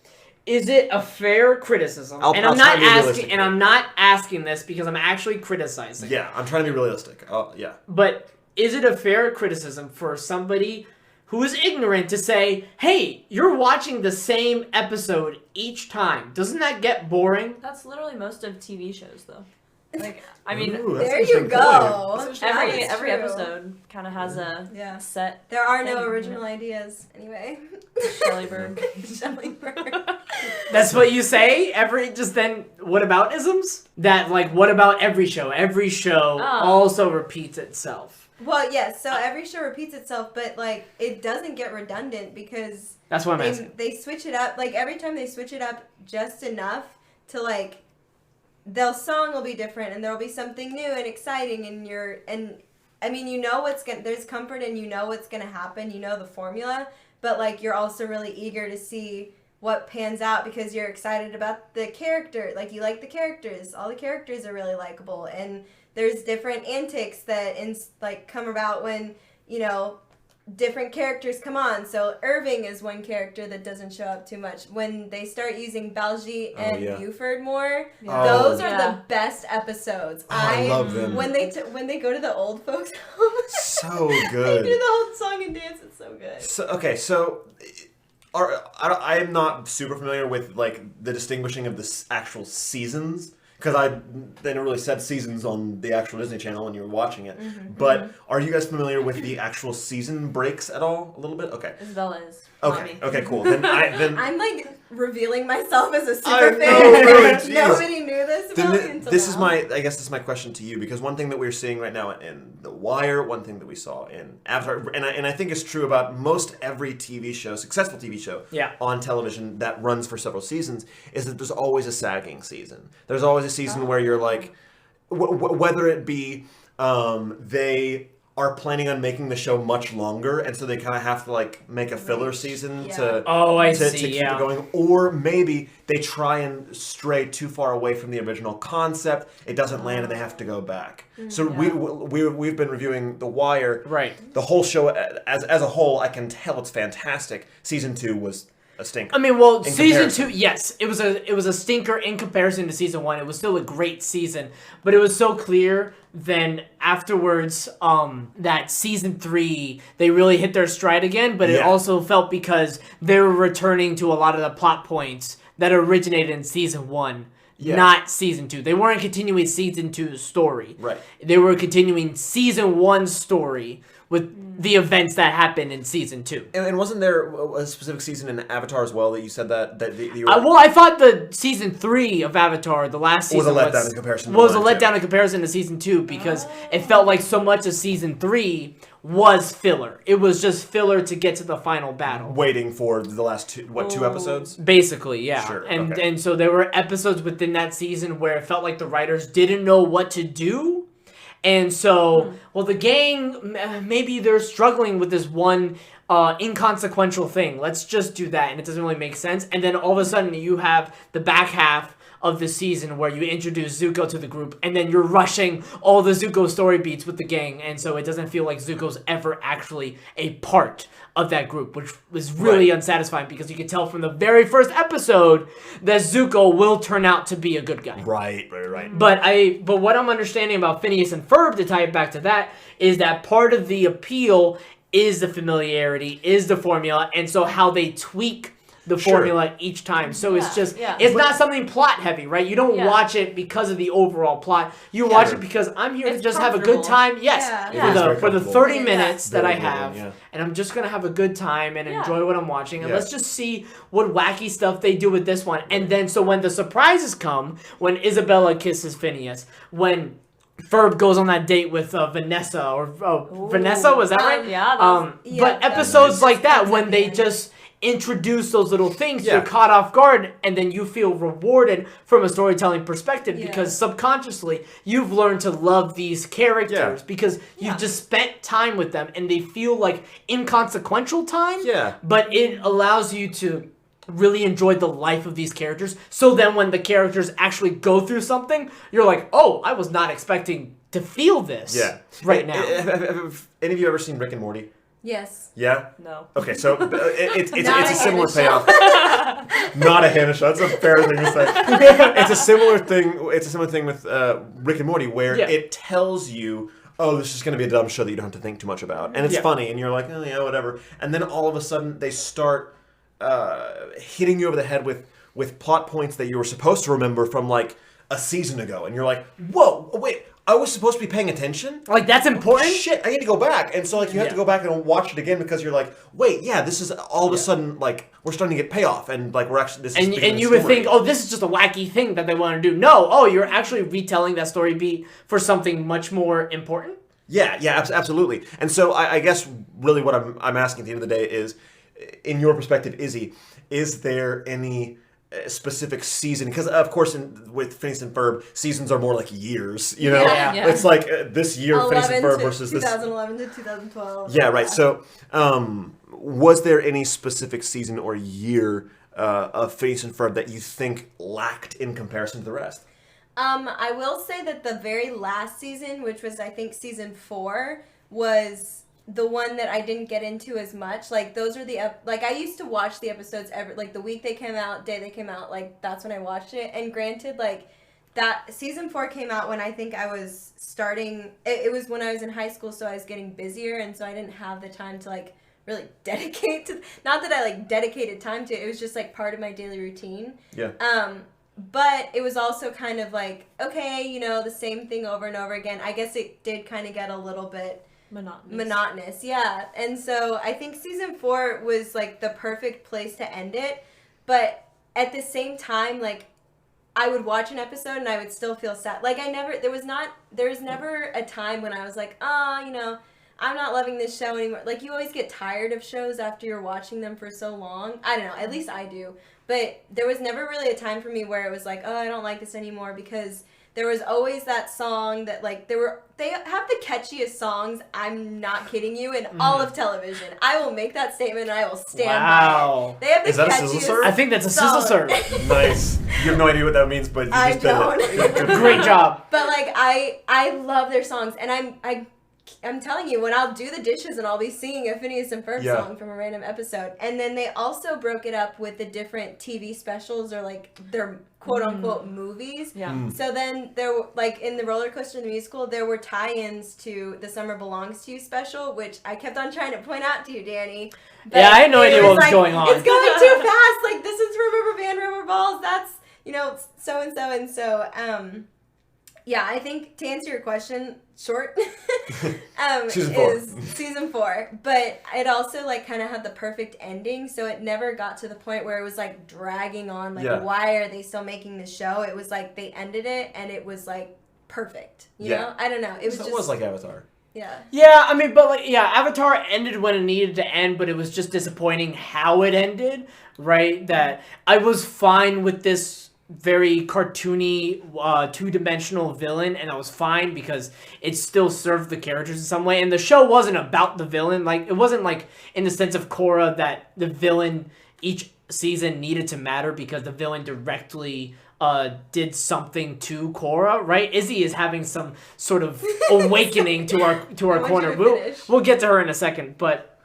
is it a fair criticism? I'll I'm try not to be realistic. and I'm not asking this because I'm actually criticizing. Yeah, I'm trying to be realistic. Yeah. But is it a fair criticism for somebody who is ignorant to say, hey, you're watching the same episode each time? Doesn't that get boring? That's literally most of TV shows, though. Like, I mean, Ooh, that's There an you interesting go. point. That every is every true. episode kind of has a Yeah. set There are no thing, original yeah. ideas, anyway. Shelleyberg. Shelleyberg. That's what you say? What about isms? That, like, what about every show? Every show Oh. also repeats itself. Well, yes, so every show repeats itself, but, like, it doesn't get redundant because That's what I'm asking. they switch it up. Like, every time they switch it up just enough to, like, the song will be different and there'll be something new and exciting and I mean, you know there's comfort and you know what's gonna happen, you know the formula, but, like, you're also really eager to see what pans out because you're excited about the character. Like, you like the characters. All the characters are really likable, and there's different antics that come about when, you know, different characters come on. So Irving is one character that doesn't show up too much. When they start using Baljeet and yeah. Buford more, Yeah. those Oh. are Yeah. the best episodes. I love them. When they go to the old folks' home. So They good. do the whole song and dance. It's so good. So I am not super familiar with, like, the distinguishing of the actual seasons because they never really said seasons on the actual Disney Channel when you were watching it. But are you guys familiar with the actual season breaks at all? A little bit. Okay. Isabella is. Okay. Mommy. Okay. Cool. Then I'm like revealing myself as a I super know, fan. really, jeez. Nobody knew this about me until this is now. I guess this is my question to you, because one thing that we're seeing right now in The Wire, one thing that we saw in Avatar, and I think it's true about most every TV show, successful TV show Yeah. on television that runs for several seasons, is that there's always a sagging season. There's always a season where you're like, whether it be they are planning on making the show much longer, and so they kind of have to like make a filler season to keep it going, or maybe they try and stray too far away from the original concept. It doesn't land, and they have to go back. So we've been reviewing The Wire. Right. The whole show as a whole, I can tell it's fantastic. Season 2 was a stinker. I mean, well, season 2, yes, it was a stinker in comparison to season 1. It was still a great season, but it was so clear then afterwards that season 3 they really hit their stride again, but it also felt because they were returning to a lot of the plot points that originated in season 1. Yeah. Not season 2. They weren't continuing season 2's story. Right. They were continuing season 1's story with the events that happened in season 2. And wasn't there a specific season in Avatar as well that you said that you were... well, I thought the season 3 of Avatar, the last season, was a letdown in comparison. In comparison to season 2 because it felt like so much of season 3 was filler. It was just filler to get to the final battle. Waiting for the last two episodes? Basically, yeah. Sure. And so there were episodes within that season where it felt like the writers didn't know what to do. And so, well, the gang, maybe they're struggling with this one inconsequential thing. Let's just do that. And it doesn't really make sense. And then all of a sudden you have the back half of the season where you introduce Zuko to the group, and then you're rushing all the Zuko story beats with the gang, and so it doesn't feel like Zuko's ever actually a part of that group, which was really unsatisfying because you could tell from the very first episode that Zuko will turn out to be a good guy. Right. But what I'm understanding about Phineas and Ferb, to tie it back to that, is that part of the appeal is the familiarity, is the formula, and so how they tweak the formula each time. So it's just, it's not something plot heavy, right? You don't watch it because of the overall plot. You watch it because I'm here to just have a good time. Yes. For the 30 minutes that I have, and I'm just going to have a good time and enjoy what I'm watching. And let's just see what wacky stuff they do with this one. And then, so when the surprises come, when Isabella kisses Phineas, when Ferb goes on that date with Vanessa, Vanessa, was that right? But episodes like that, when they just introduce those little things, you're caught off guard, and then you feel rewarded from a storytelling perspective because subconsciously you've learned to love these characters because you've just spent time with them, and they feel like inconsequential time, but it allows you to really enjoy the life of these characters. So then when the characters actually go through something, you're like, oh, I was not expecting to feel this right now. Have any of you ever seen Rick and Morty? Yes. Yeah? No. Okay, so it's a similar payoff. Not a Hana show. That's a fair thing to say. It's a similar thing with Rick and Morty where it tells you, oh, this is going to be a dumb show that you don't have to think too much about. And it's funny, and you're like, oh, yeah, whatever. And then all of a sudden they start hitting you over the head with plot points that you were supposed to remember from like a season ago. And you're like, whoa, wait. I was supposed to be paying attention? Like, that's important? Shit, I need to go back. And so, like, you have to go back and watch it again because you're like, wait, this is all of a sudden, like, we're starting to get payoff. And, like, we're actually, this is and you would think, oh, this is just a wacky thing that they want to do. No, you're actually retelling that story beat for something much more important? Yeah, absolutely. And so, I guess, really what I'm asking at the end of the day is, in your perspective, Izzy, is there any specific season, because of course with Phineas and Ferb seasons are more like years, you know. It's like this year Phineas and Ferb versus 2011 to 2012. Yeah, right. So was there any specific season or year of Phineas and Ferb that you think lacked in comparison to the rest? I will say that the very last season, which was I think season 4, was the one that I didn't get into as much. Like, those are I used to watch the episodes like the week they came out, day they came out, like, that's when I watched it. And granted, like, that season 4 came out when I think I was starting, it was when I was in high school, so I was getting busier, and so I didn't have the time to, like, really dedicate to, not that I, like, dedicated time to it, it was just, like, part of my daily routine. Yeah. But it was also kind of like, okay, you know, the same thing over and over again. I guess it did kind of get a little bit monotonous, yeah. And so I think season 4 was like the perfect place to end it, but at the same time, like, I would watch an episode and I would still feel sad. Like, there was never a time when I was like, you know, I'm not loving this show anymore. Like, you always get tired of shows after you're watching them for so long. I don't know, at least I do. But there was never really a time for me where it was like, oh, I don't like this anymore, because there was always that song that like they have the catchiest songs, I'm not kidding you, in all of television. I will make that statement and I will stand by it. They have the Is that a catchiest sizzle serve? I think that's a sizzle serve. Nice. You have no idea what that means, but you I just did it. don't. Great job. But like I love their songs, and I'm telling you, when I'll do the dishes and I'll be singing a Phineas and Ferb song from a random episode. And then they also broke it up with the different TV specials or like their quote unquote movies. Yeah. So then there, like in the Rollercoaster the musical, there were tie-ins to the Summer Belongs to You special, which I kept on trying to point out to you, Danny. But yeah, I had no idea what was going on. It's going too fast. Like, this is from Rubber Band Rubber Balls. That's, so and so and so. Yeah, I think to answer your question, short is season 4, but it also like kind of had the perfect ending, so it never got to the point where it was like dragging on. Like, why are they still making the show? It was like they ended it and it was like perfect. You know, I don't know. It was like Avatar. Yeah. Yeah, I mean, but like, Avatar ended when it needed to end, but it was just disappointing how it ended, right? That I was fine with this very cartoony, two-dimensional villain, and I was fine because it still served the characters in some way, and the show wasn't about the villain. Like, it wasn't like in the sense of Korra that the villain each season needed to matter because the villain directly did something to Korra, right? Izzy is having some sort of awakening to our corner. We'll get to her in a second, but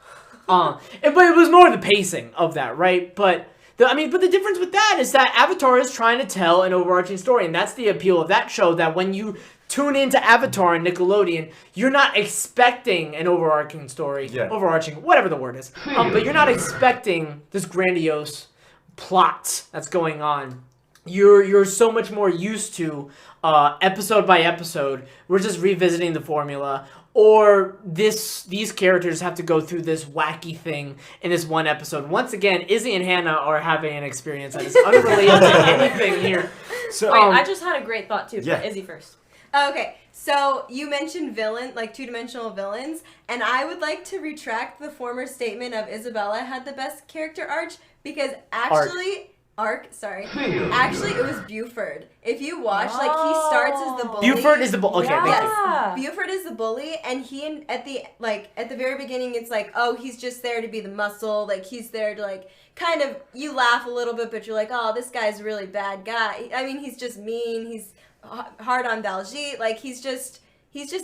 it was more the pacing of that, right? But the difference with that is that Avatar is trying to tell an overarching story, and that's the appeal of that show, that when you tune into Avatar and Nickelodeon, you're not expecting an overarching story, overarching, whatever the word is, but you're not expecting this grandiose plot that's going on. You're so much more used to episode by episode, we're just revisiting the formula, or these characters have to go through this wacky thing in this one episode. Once again, Izzy and Hana are having an experience that is unrelated to anything here. So, wait, I just had a great thought too. Yeah. Izzy first. Okay, so you mentioned like two-dimensional villains, and I would like to retract the former statement of Isabella had the best character arc, because actually... Actually, it was Buford. If you watch, like, he starts as the bully. Buford is the bully. Okay, yes. Buford is the bully, and at the very beginning, it's like, oh, he's just there to be the muscle. Like, he's there to, like, kind of, you laugh a little bit, but you're like, oh, this guy's a really bad guy. I mean, he's just mean. He's hard on Baljeet. Like, he's just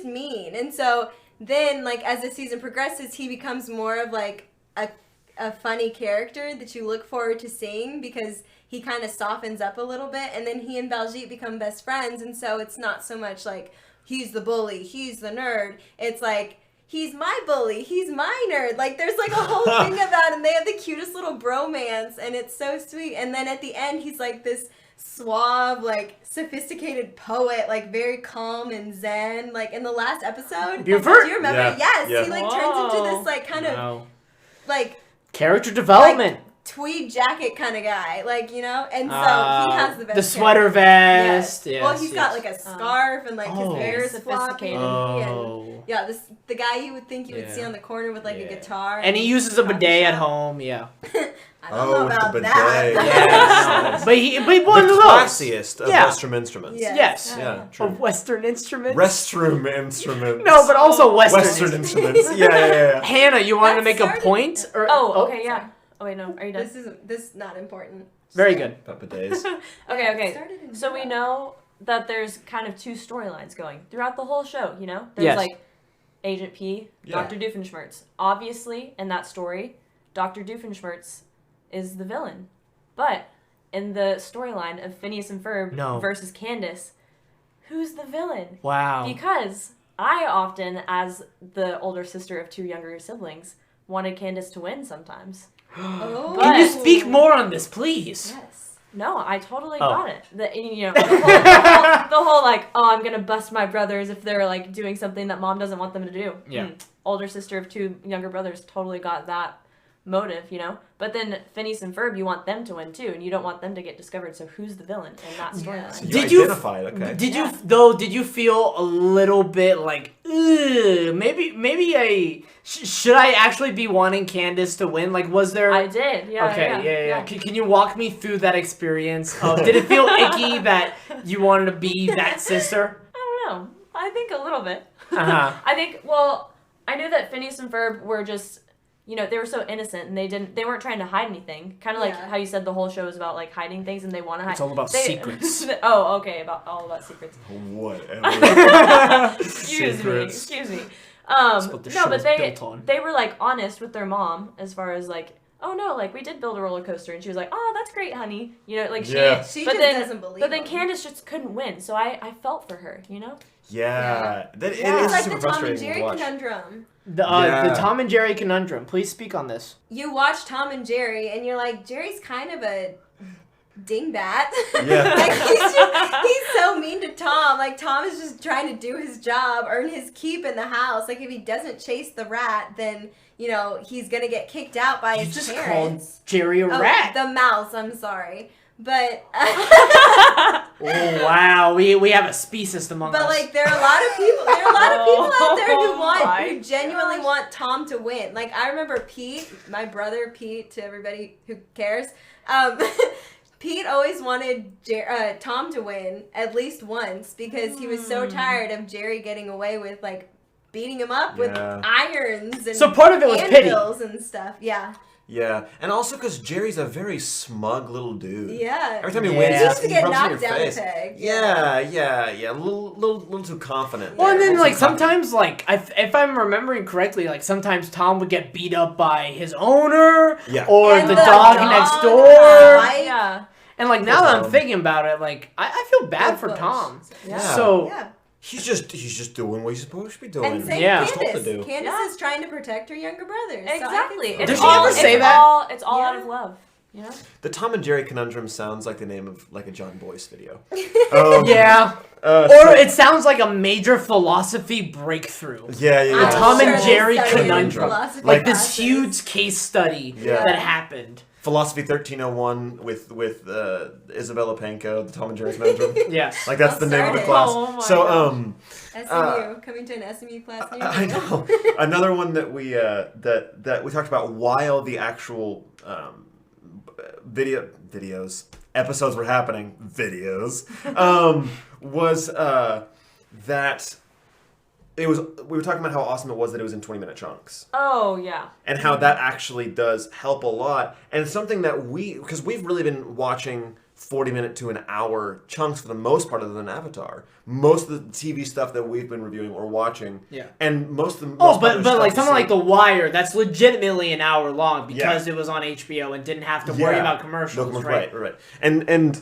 mean. And so then, like, as the season progresses, he becomes more of, like, a funny character that you look forward to seeing, because he kind of softens up a little bit, and then he and Baljeet become best friends, and so it's not so much like he's the bully, he's the nerd. It's like, he's my bully, he's my nerd. Like, there's like a whole thing about him. They have the cutest little bromance, and it's so sweet. And then at the end, he's like this suave, like, sophisticated poet, like, very calm and zen. Like, in the last episode, Buford? do you remember? Yeah. Yes, Yeah. he like turns into this like kind of like character development, like, tweed jacket kind of guy, like, and so he has the best. The sweater vest. Yes. Well, he's got like a scarf and like his hair is sophisticated. And the guy you would think you would see on the corner with like a guitar. And he uses a bidet at home. Yeah. I don't know about the bidet. that. Yes. but he the those. classiest of Western instruments. Yes. Yeah. True. Of Western instruments. Restroom instruments. No, but also Western instruments. Yeah. Hannah, you wanted to make a point? Or, okay, yeah. Oh wait, no. Are you done? This is not important. Very good. Papa days. Okay. So we know that there's kind of two storylines going throughout the whole show, There's like Agent P, Dr. Doofenshmirtz. Obviously, in that story, Dr. Doofenshmirtz is the villain. But in the storyline of Phineas and Ferb versus Candace, who's the villain? Wow. Because I often, as the older sister of two younger siblings, wanted Candace to win sometimes. Can you speak more on this, please? Yes. No, I totally got it. The whole like, oh, I'm gonna bust my brothers if they're like doing something that mom doesn't want them to do. Yeah. Older sister of two younger brothers, totally got that motive, you know? But then Phineas and Ferb, you want them to win too, and you don't want them to get discovered, so who's the villain in that storyline? So you identify it, okay. Did you feel a little bit like, maybe should I actually be wanting Candace to win? Like, was there... I did, yeah. Okay, yeah. Can you walk me through that experience? Did it feel icky that you wanted to be that sister? I don't know. I think a little bit. Uh-huh. I knew that Phineas and Ferb were just, you know, they were so innocent and they weren't trying to hide anything. Kind of like how you said the whole show is about like hiding things and they want to hide. It's all about secrets. Oh, okay, all about secrets. Whatever. Excuse me. That's what the No, but built on. they were like honest with their mom as far as like, oh no, like we did build a roller coaster, and she was like, oh, that's great, honey. You know, like she just doesn't believe. But then Candace just couldn't win, so I felt for her, you know. It is it's like super the Tom and frustrating Jerry to watch. conundrum. The Tom and Jerry conundrum. Please speak on this. You watch Tom and Jerry, and you're like, Jerry's kind of a dingbat. Yeah. Like, he's so mean to Tom. Like, Tom is just trying to do his job, earn his keep in the house. Like, if he doesn't chase the rat, then, you know, he's going to get kicked out by his just parents. called Jerry a rat. The mouse, I'm sorry. But oh wow, we have a species among us. But like there are a lot of people out there who genuinely want Tom to win. Like I remember Pete, my brother Pete, to everybody who cares. Pete always wanted Tom to win at least once because he was so tired of Jerry getting away with like beating him up with irons and so part of it was pity and stuff. Yeah. Yeah, and also because Jerry's a very smug little dude. Yeah. Every time he wins, he seems to get rubs knocked in your down face. a peg. Yeah. A little too confident. Well, and then like sometimes, like if I'm remembering correctly, like sometimes Tom would get beat up by his owner or and the dog next door. Yeah. And like now that I'm thinking about it, like I feel bad for Tom. Yeah. So. Yeah. He's just doing what he's supposed to be doing. And same Candace. Candace is trying to protect her younger brothers. Exactly. So does she ever say that? It's all out of love. You know? The Tom and Jerry conundrum sounds like the name of like a John Boyce video. Yeah. Or it sounds like a major philosophy breakthrough. Yeah. The Tom and Jerry conundrum. Like this huge case study that happened. Philosophy 1301 with Isabella Panko, the Tom and Jerry conundrum. Yes. Like that's the name of the class. Oh so SMU coming to an SMU class near I know. Another one that we that we talked about while the actual episodes were happening. Was that we were talking about how awesome it was that it was in 20-minute chunks. Oh, yeah. And how that actually does help a lot. And it's something that because we've really been watching 40-minute to an hour chunks for the most part other than Avatar. Most of the TV stuff that we've been reviewing or watching. Yeah. And most of the... but like something like The Wire, that's legitimately an hour long because it was on HBO and didn't have to worry about commercials, right? Right. And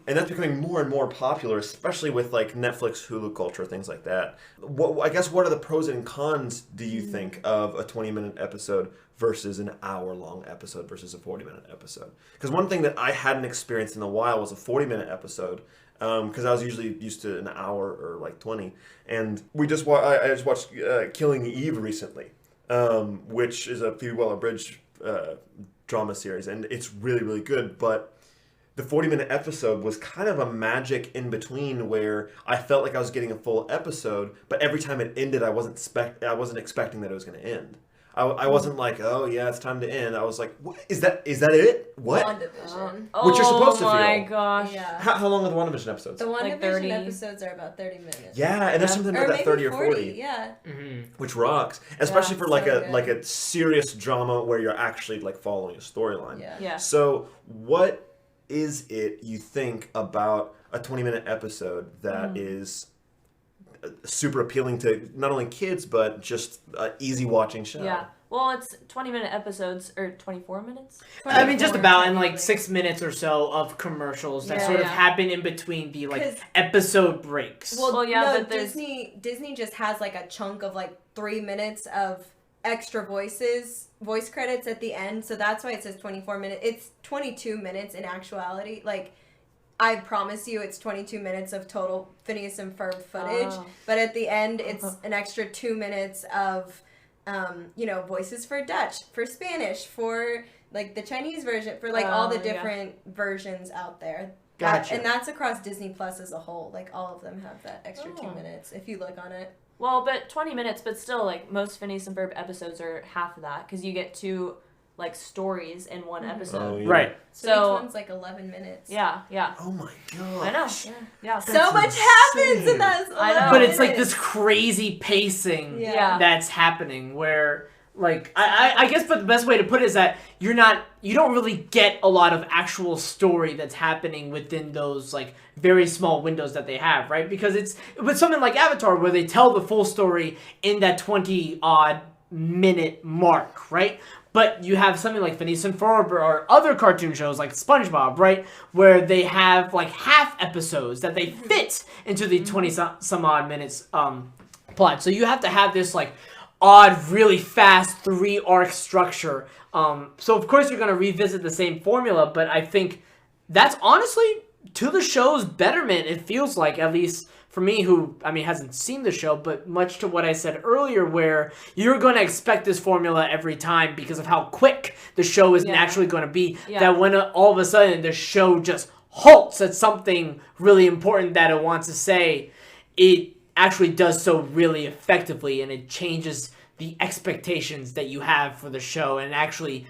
that's becoming more and more popular, especially with like Netflix, Hulu culture, things like that. What are the pros and cons, do you think, of a 20-minute episode versus an hour-long episode versus a 40-minute episode? Because one thing that I hadn't experienced in a while was a 40-minute episode, because I was usually used to an hour or like 20. And I just watched Killing Eve recently, which is a Phoebe Waller-Bridge drama series, and it's really, really good, but the 40-minute episode was kind of a magic in between where I felt like I was getting a full episode, but every time it ended, I wasn't expecting that it was going to end. I wasn't like, oh yeah, it's time to end. I was like, what? Is that it? What? WandaVision. What you're supposed to feel. Oh my gosh. Yeah. How long are the WandaVision episodes? The WandaVision 30. episodes are about 30 minutes. Yeah, and there's something like that 30 or 40. Yeah. Mm-hmm. Which rocks, especially for like so like a serious drama where you're actually like following a storyline. Yeah. So what is it you think about a 20-minute episode that is super appealing to not only kids but just an easy watching show? Yeah. Well, it's 20-minute episodes or 24 minutes. I mean, just about in like 6 minutes or so of commercials that sort of happen in between the like episode breaks. Well, yeah, but Disney just has like a chunk of like 3 minutes of extra voice credits at the end, so that's why it says 24 minutes. It's 22 minutes in actuality. Like, I promise you it's 22 minutes of total Phineas and Ferb footage, but at the end it's an extra 2 minutes of voices for Dutch, for Spanish, for like the Chinese version, for like all the different versions out there. Gotcha. And that's across Disney Plus as a whole. Like all of them have that extra 2 minutes if you look on it. Well, but 20 minutes, but still, like most Phineas and Ferb episodes are half of that because you get 2 like stories in one episode. Oh, yeah. Right. So each one's like 11 minutes. Yeah. Oh my god. I know. Yeah. So much happens in that. I know. But it's like this crazy pacing that's happening where, like, I guess, but the best way to put it is that you don't really get a lot of actual story that's happening within those, like, very small windows that they have, right? Because it's with something like Avatar where they tell the full story in that 20-odd minute mark, right? But you have something like Phineas and Ferb or other cartoon shows like SpongeBob, right? Where they have like half episodes that they fit into the 20-some-odd minutes plot. So you have to have this like odd, really fast 3-arc structure. So of course you're going to revisit the same formula, but I think that's honestly to the show's betterment. It feels like, at least for me, who, hasn't seen the show, but much to what I said earlier, where you're going to expect this formula every time because of how quick the show is naturally going to be, that when all of a sudden the show just halts at something really important that it wants to say, it actually does so really effectively, and it changes the expectations that you have for the show, and actually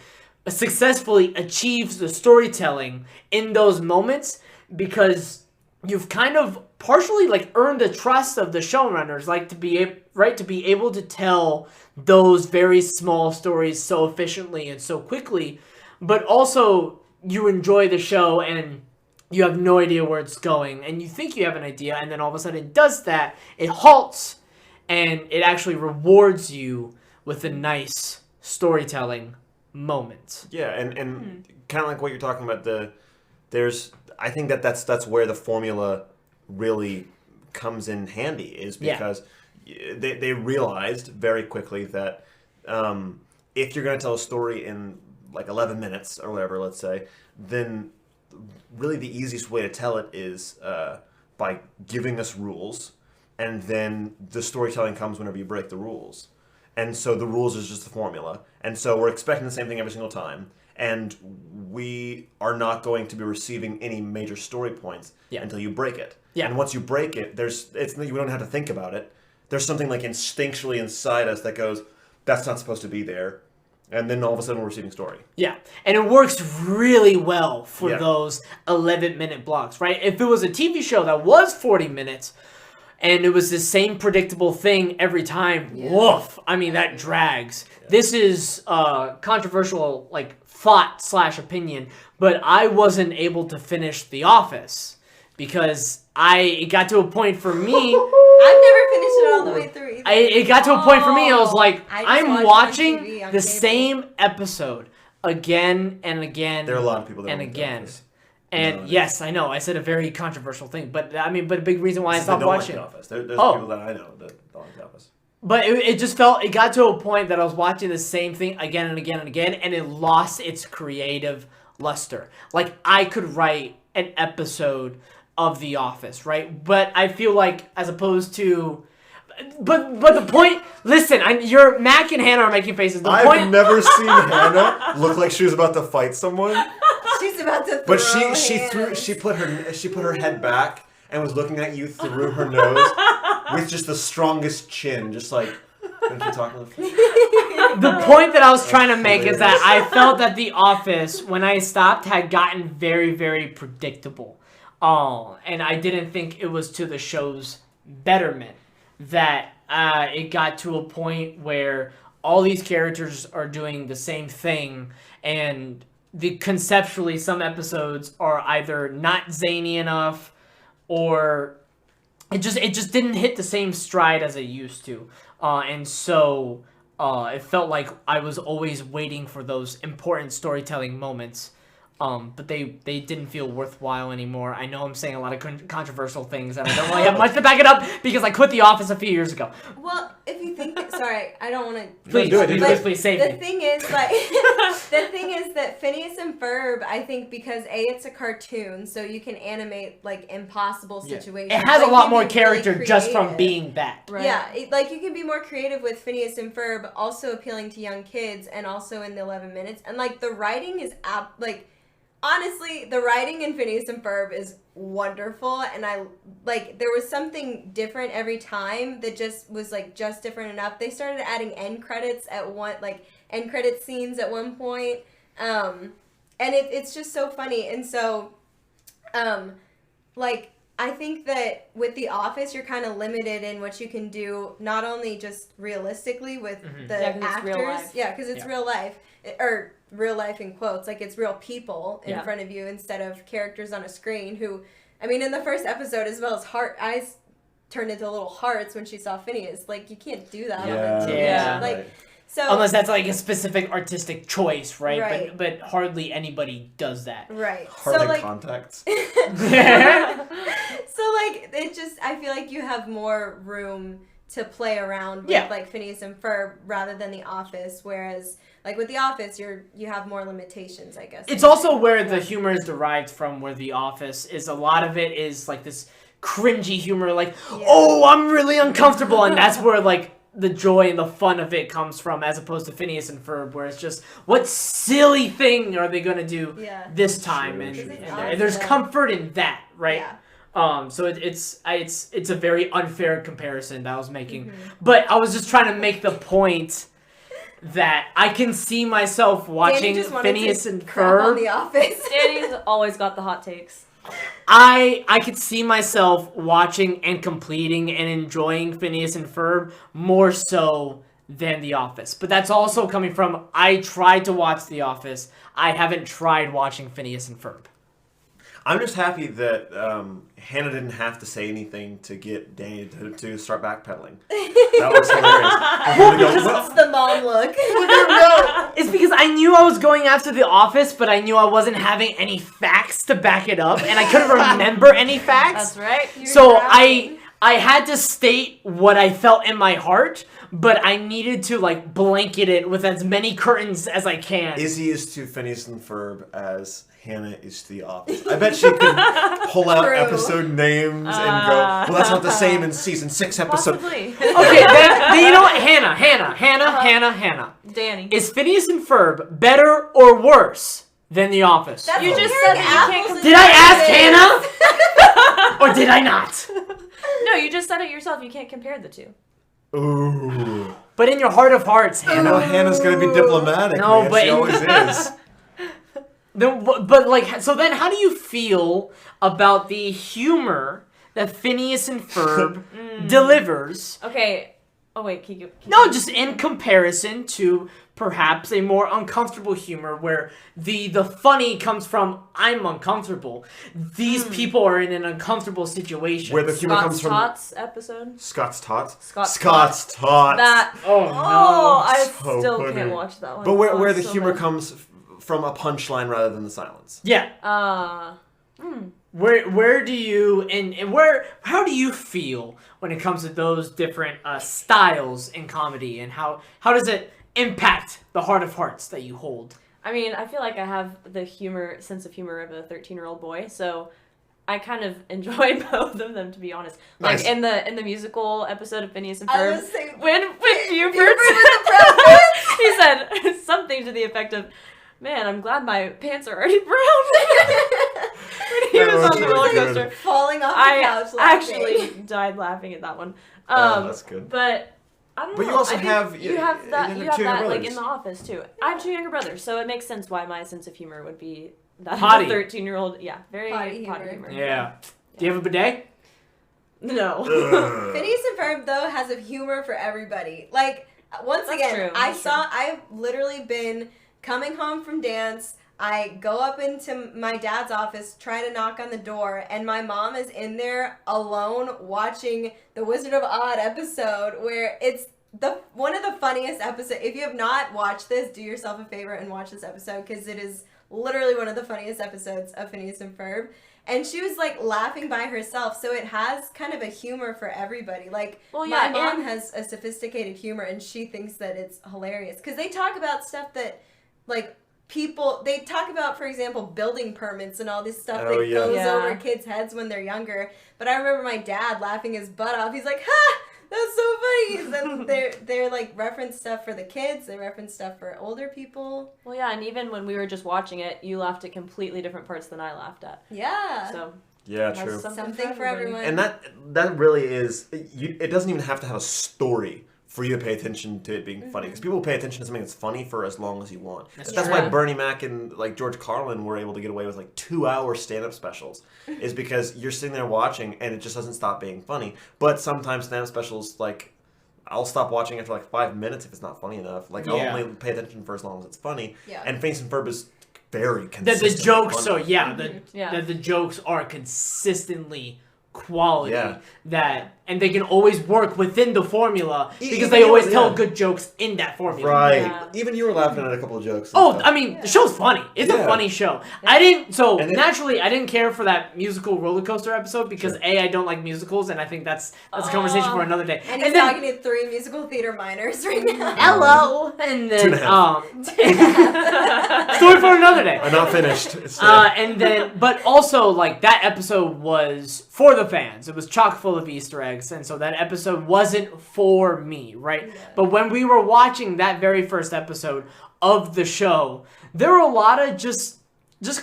successfully achieves the storytelling in those moments, because you've kind of partially like earned the trust of the showrunners, like to be able to tell those very small stories so efficiently and so quickly, but also you enjoy the show and you have no idea where it's going, and you think you have an idea, and then all of a sudden it does that, it halts, and it actually rewards you with a nice storytelling moment. Yeah, and kind of like what you're talking about, I think that's where the formula really comes in handy, is because they realized very quickly that if you're going to tell a story in like 11 minutes or whatever, let's say, then really the easiest way to tell it is by giving us rules, and then the storytelling comes whenever you break the rules. And so the rules is just the formula. And so we're expecting the same thing every single time. And we are not going to be receiving any major story points until you break it. Yeah. And once you break it, we don't have to think about it. There's something like instinctually inside us that goes, that's not supposed to be there. And then all of a sudden we're receiving story. Yeah. And it works really well for those 11-minute blocks, right? If it was a TV show that was 40 minutes and it was the same predictable thing every time, woof, that drags. Yeah. This is controversial, like, thought/opinion, but I wasn't able to finish The Office because it got to a point for me. I've never finished it all the way through either. It got to a point for me, I was like, I'm watching the same episode again and again. There are a lot of people that and again. And yes, I know, I said a very controversial thing, but a big reason why I stopped watching. Like The Office. There's people that I know that don't like The Office. But it got to a point that I was watching the same thing again and again and again, and it lost its creative luster. Like, I could write an episode of The Office, right? But I feel like, as opposed to... But the point... Listen, your Mac and Hannah are making faces. I've never seen Hannah look like she was about to fight someone. She's about to throw But she put her head back and was looking at you through her nose with just the strongest chin, just like, don't keep talking on the phone. The point that I was trying to make is that I felt that The Office, when I stopped, had gotten very, very predictable. And I didn't think it was to the show's betterment that it got to a point where all these characters are doing the same thing, and conceptually some episodes are either not zany enough, or it just didn't hit the same stride as it used to, and so it felt like I was always waiting for those important storytelling moments, but they didn't feel worthwhile anymore. I know I'm saying a lot of controversial things, and I don't really have much to back it up because I quit The Office a few years ago. Well, if you think sorry, I don't want to. Please save me. The thing is, that Phineas and Ferb, I think, because it's a cartoon, so you can animate like impossible situations. It has a lot more character just from being that. Right. Yeah, you can be more creative with Phineas and Ferb, also appealing to young kids, and also in the 11 minutes, and like the writing is honestly, the writing in Phineas and Ferb is wonderful, and there was something different every time that just was just different enough. They started adding end credits end credit scenes at one point, and it's just so funny. And so, I think that with The Office, you're kind of limited in what you can do, not only just realistically with the actors, because it's real life, or real life in quotes, it's real people in front of you instead of characters on a screen who, in the first episode, Isabella's eyes turned into little hearts when she saw Phineas. You can't do that on TV. So, unless that's a specific artistic choice, right? But hardly anybody does that. Right. Hardly contacts. So it just, I feel like you have more room to play around with Phineas and Ferb rather than The Office, whereas with The Office you have more limitations, I guess. It's also where the humor is derived from, where The Office is, a lot of it is this cringy humor, oh, I'm really uncomfortable, and that's where the joy and the fun of it comes from, as opposed to Phineas and Ferb, where it's just, what silly thing are they gonna do this time? And there's comfort in that, right? Yeah. So it's a very unfair comparison that I was making, but I was just trying to make the point that I can see myself watching Phineas and Ferb. On The Office. Danny's always got the hot takes. I could see myself watching and completing and enjoying Phineas and Ferb more so than The Office. But that's also coming from, I tried to watch The Office. I haven't tried watching Phineas and Ferb. I'm just happy that Hannah didn't have to say anything to get Danny to start backpedaling. That was hilarious. What's the mom look? It's because I knew I was going after The Office, but I knew I wasn't having any facts to back it up, and I couldn't remember any facts. That's right. So I had to state what I felt in my heart, but I needed to blanket it with as many curtains as I can. Izzy is to Phineas and Ferb as Hannah is to The Office. I bet she could pull out episode names and go, well, that's not the same in season 6 episode. Possibly. Okay, then you know what? Hannah. Danny. Is Phineas and Ferb better or worse than The Office? You just said that you can't. Did I ask Hannah? Or did I not? No, you just said it yourself. You can't compare the two. Ooh. But in your heart of hearts, Hannah. Oh, Hannah's gonna be diplomatic. No, man. but she always is. So then how do you feel about the humor that Phineas and Ferb delivers? Okay. Oh, wait. Keep No, just in comparison to perhaps a more uncomfortable humor where the funny comes from, I'm uncomfortable. These people are in an uncomfortable situation. Where the humor comes from... Tots episode? Scott's Tots? Scott's Tots. That... Oh, no. I So still funny. can't watch that one. But where the humor comes from a punchline rather than the silence. Yeah. Where do you how do you feel when it comes to those different styles in comedy, and how does it impact the heart of hearts that you hold? I mean, I feel like I have the sense of humor of a 13-year-old boy, so I kind of enjoy both of them, to be honest. Nice. In the musical episode of Phineas and Ferb, when Buford he said something to the effect of, "Man, I'm glad my pants are already brown." When he was on the roller coaster, falling off the couch laughing. I actually died laughing at that one. That's good. But I don't know. But you also I think have you have that two in younger The brothers. Office too. I have 2 younger brothers, so it makes sense why my sense of humor would be that Potty. of a 13-year-old. Yeah, very Potty potty humor. humor. Yeah. Do you have a bidet? No. Phineas and Ferb, though, has a humor for everybody. Once That's again, true. I've literally been coming home from dance. I go up into my dad's office, try to knock on the door, and my mom is in there alone watching the Wizard of Oz episode, where it's one of the funniest episodes. If you have not watched this, do yourself a favor and watch this episode, because it is literally one of the funniest episodes of Phineas and Ferb. And she was like laughing by herself, so it has kind of a humor for everybody. Like, my mom has a sophisticated humor, and she thinks that it's hilarious. Because they talk about stuff that, like, they talk about, for example, building permits and all this stuff that goes over kids' heads when they're younger. But I remember my dad laughing his butt off. He's like, ha! That's so funny. They're like reference stuff for the kids. They reference stuff for older people. Well, yeah, and even when we were just watching it, you laughed at completely different parts than I laughed at. Yeah. So yeah, true. Something for everyone. And that really is. It doesn't even have to have a story for you to pay attention to it being funny, because people pay attention to something that's funny for as long as you want. That's why Bernie Mac and like George Carlin were able to get away with like 2-hour stand-up specials, is because you're sitting there watching and it just doesn't stop being funny. But sometimes stand-up specials, like, I'll stop watching after like 5 minutes if it's not funny enough. Like, I'll only pay attention for as long as it's funny. Yeah. And Phineas and Ferb is very consistent. The jokes, the jokes are consistently quality and they can always work within the formula because they always tell good jokes in that formula. Right. Yeah. Even you were laughing at a couple of jokes. I mean, the show's funny. It's a funny show. Yeah. Naturally, I didn't care for that musical Rollercoaster episode because I don't like musicals, and I think that's a conversation for another day. And he's talking to 3 musical theater minors right now. Hello! And then, story for another day. I'm not finished. But also, like, that episode was for the fans. It was chock full of Easter eggs, and so that episode wasn't for me, right? Yeah. But when we were watching that very first episode of the show, there were a lot of just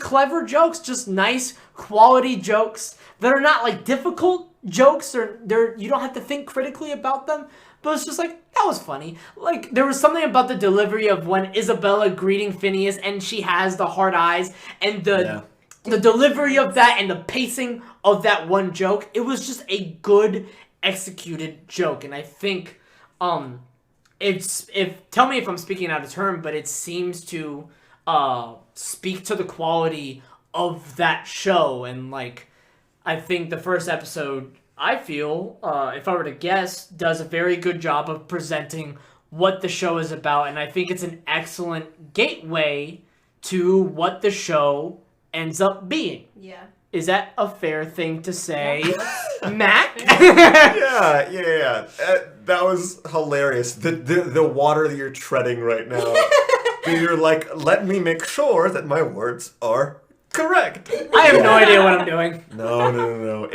clever jokes, just nice quality jokes that are not like difficult jokes, or you don't have to think critically about them. But it's just like, that was funny. Like, there was something about the delivery of when Isabella greeting Phineas and she has the hard eyes and the delivery of that and the pacing of that one joke. It was just a good executed joke. And I think tell me if I'm speaking out of turn, but it seems to speak to the quality of that show. And like, I think the first episode, I feel, if I were to guess, does a very good job of presenting what the show is about. And I think it's an excellent gateway to what the show ends up being. Yeah. Is that a fair thing to say, Mac? Yeah. That was hilarious. The water that you're treading right now. You're like, let me make sure that my words are correct. I have no idea what I'm doing. No. I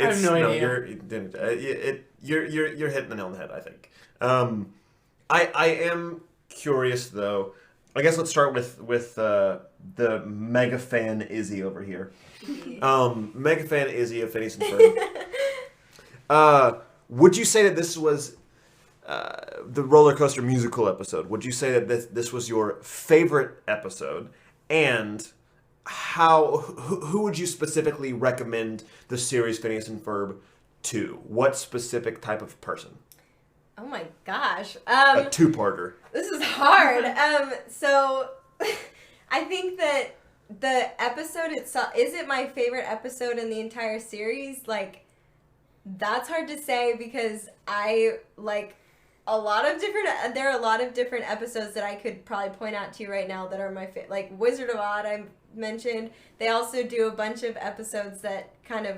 have no idea. You're hitting the nail on the head, I think. I am curious though. I guess let's start with the mega fan Izzy over here. Mega fan Izzy of Phineas and Ferb. Would you say that this was the Rollercoaster musical episode? Would you say that this was your favorite episode? And who would you specifically recommend the series Phineas and Ferb to? What specific type of person? Oh my gosh. A two-parter. This is hard. So I think that the episode itself, is it my favorite episode in the entire series? Like, that's hard to say because I like there are a lot of different episodes that I could probably point out to you right now that are my favorite. Like Wizard of Oz, I mentioned. They also do a bunch of episodes that kind of,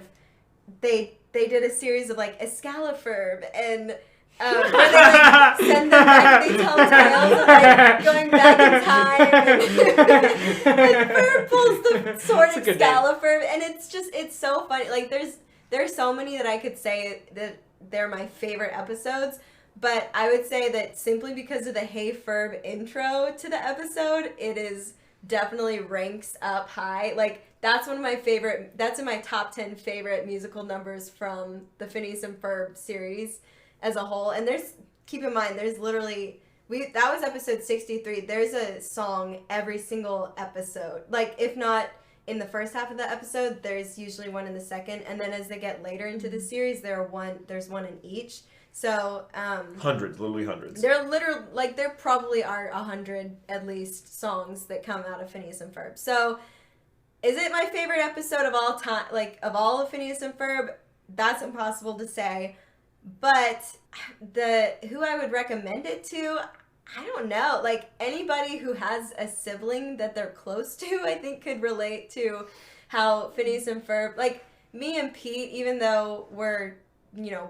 they did a series of like Excalibur and where they like send them back, they tell tales of like going back in time, and Ferb pulls the sword Excalibur, and it's so funny. Like there's so many that I could say that they're my favorite episodes, but I would say that simply because of the Hey Ferb intro to the episode, it is definitely ranks up high. Like that's one of my favorite. That's in my top 10 favorite musical numbers from the Phineas and Ferb series as a whole. And keep in mind, there's literally, that was episode 63. There's a song every single episode. Like, if not in the first half of the episode, there's usually one in the second. And then as they get later into the series, there's one in each. So, hundreds, literally hundreds. There probably are 100 at least songs that come out of Phineas and Ferb. So, is it my favorite episode of all time, like, of all of Phineas and Ferb? That's impossible to say. But who I would recommend it to, I don't know. Like, anybody who has a sibling that they're close to, I think could relate to how Phineas and Ferb, like, me and Pete, even though we're,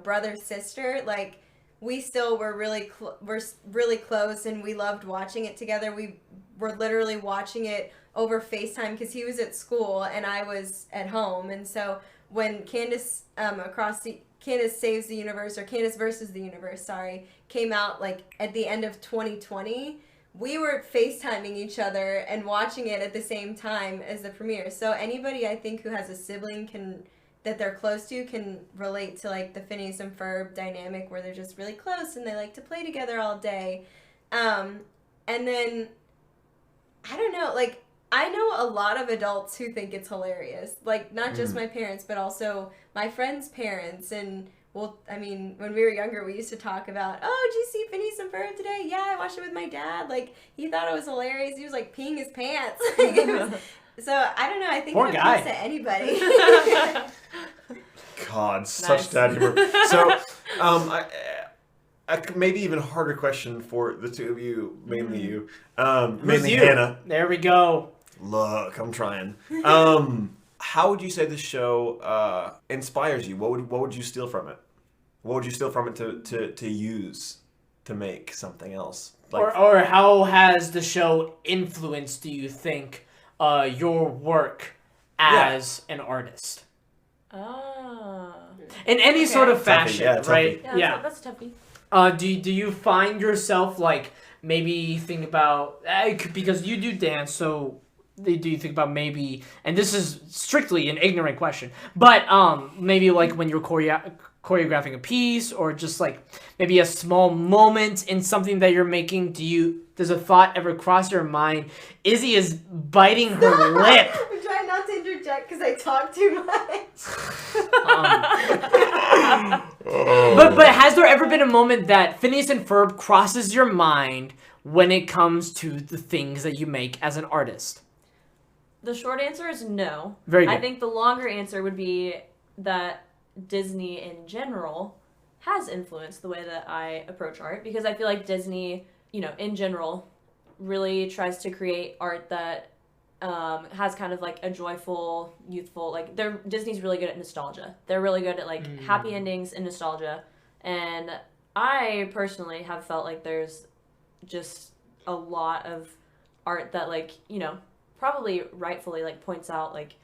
brother, sister, like, we still were really close, and we loved watching it together. We were literally watching it over FaceTime because he was at school and I was at home. And so when Candace Saves the Universe, or Candace versus the Universe, came out like at the end of 2020, we were FaceTiming each other and watching it at the same time as the premiere. So anybody I think who has a sibling that they're close to can relate to like the Phineas and Ferb dynamic where they're just really close and they like to play together all day. And then, I don't know, like, I know a lot of adults who think it's hilarious. Like, not just my parents, but also my friends' parents. And, well, I mean, when we were younger, we used to talk about, oh, did you see Phineas and Ferb today? Yeah, I watched it with my dad. Like, he thought it was hilarious. He was, like, peeing his pants. So, I don't know. I think it applies to anybody. God, such dad humor. So, maybe even harder question for the two of you, mainly you. Mainly Hannah. There we go. Look, I'm trying. How would you say this show inspires you? What would you steal from it? What would you steal from it to use to make something else? Like, or how has the show influenced, do you think, your work as an artist? Oh. In any sort of fashion, toughie, right? Yeah, that's a toughie. Do you find yourself like maybe think about because you do dance, so do you think about maybe, and this is strictly an ignorant question, but maybe like when you're choreographing a piece, or just like maybe a small moment in something that you're making, does a thought ever cross your mind? Izzy is biting her lip. I'm trying not to interject because I talk too much. But has there ever been a moment that Phineas and Ferb crosses your mind when it comes to the things that you make as an artist? The short answer is no. Very good. I think the longer answer would be that Disney in general has influenced the way that I approach art, because I feel like Disney, in general, really tries to create art that has kind of like a joyful, youthful, like Disney's really good at nostalgia. They're really good at like happy endings and nostalgia. And I personally have felt like there's just a lot of art that like, probably rightfully like points out like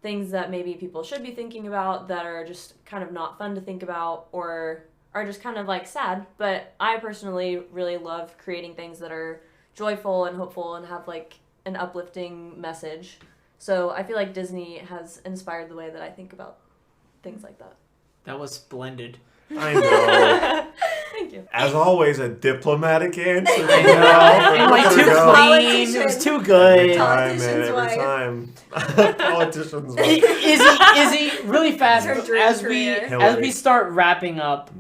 things that maybe people should be thinking about that are just kind of not fun to think about, or are just kind of like sad. But I personally really love creating things that are joyful and hopeful and have like an uplifting message. So I feel like Disney has inspired the way that I think about things like that. That was splendid. I know. Thank you. As always, a diplomatic answer. I know. And like too clean. It was too good. Every time. Politician's wife. Izzy, really fast, as we start wrapping up,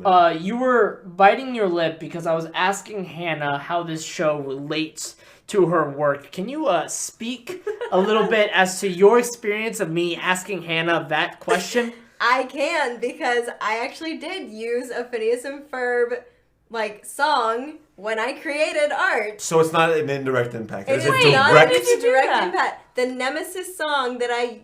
you were biting your lip because I was asking Hannah how this show relates to her work. Can you speak a little bit as to your experience of me asking Hannah that question? I can, because I actually did use a Phineas and Ferb song when I created art. So it's not an indirect impact. It's a direct impact. The Nemesis song that I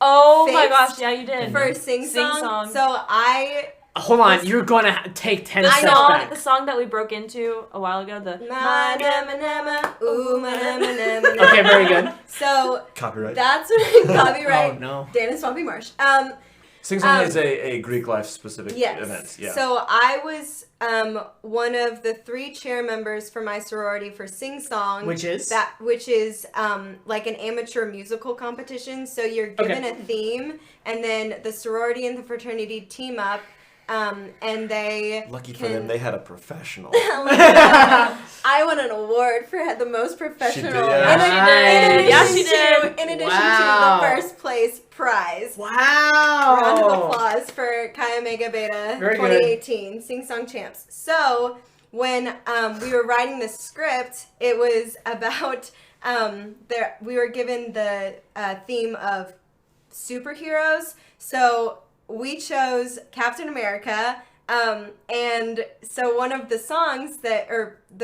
oh my gosh, yeah, you did. For Sing Song. So I... Hold on, you're going to take 10 steps back. The song that we broke into a while ago, the... Okay, very good. So... Copyright. That's what... Copyright. Oh, no. Dan and Swampy Marsh. Sing Song is a Greek life-specific event. Yeah. So I was one of the 3 chair members for my sorority for Sing Song. Which is like an amateur musical competition. So you're given a theme, and then the sorority and the fraternity team up. And they Lucky for them, they had a professional. I won an award for the most professional. She did, yeah. She did. In addition to the first place prize. Wow! Round of applause for Chi Omega Beta 2018 Sing Song Champs. So when we were writing the script, it was about we were given the theme of superheroes. So we chose Captain America, And so one of the songs that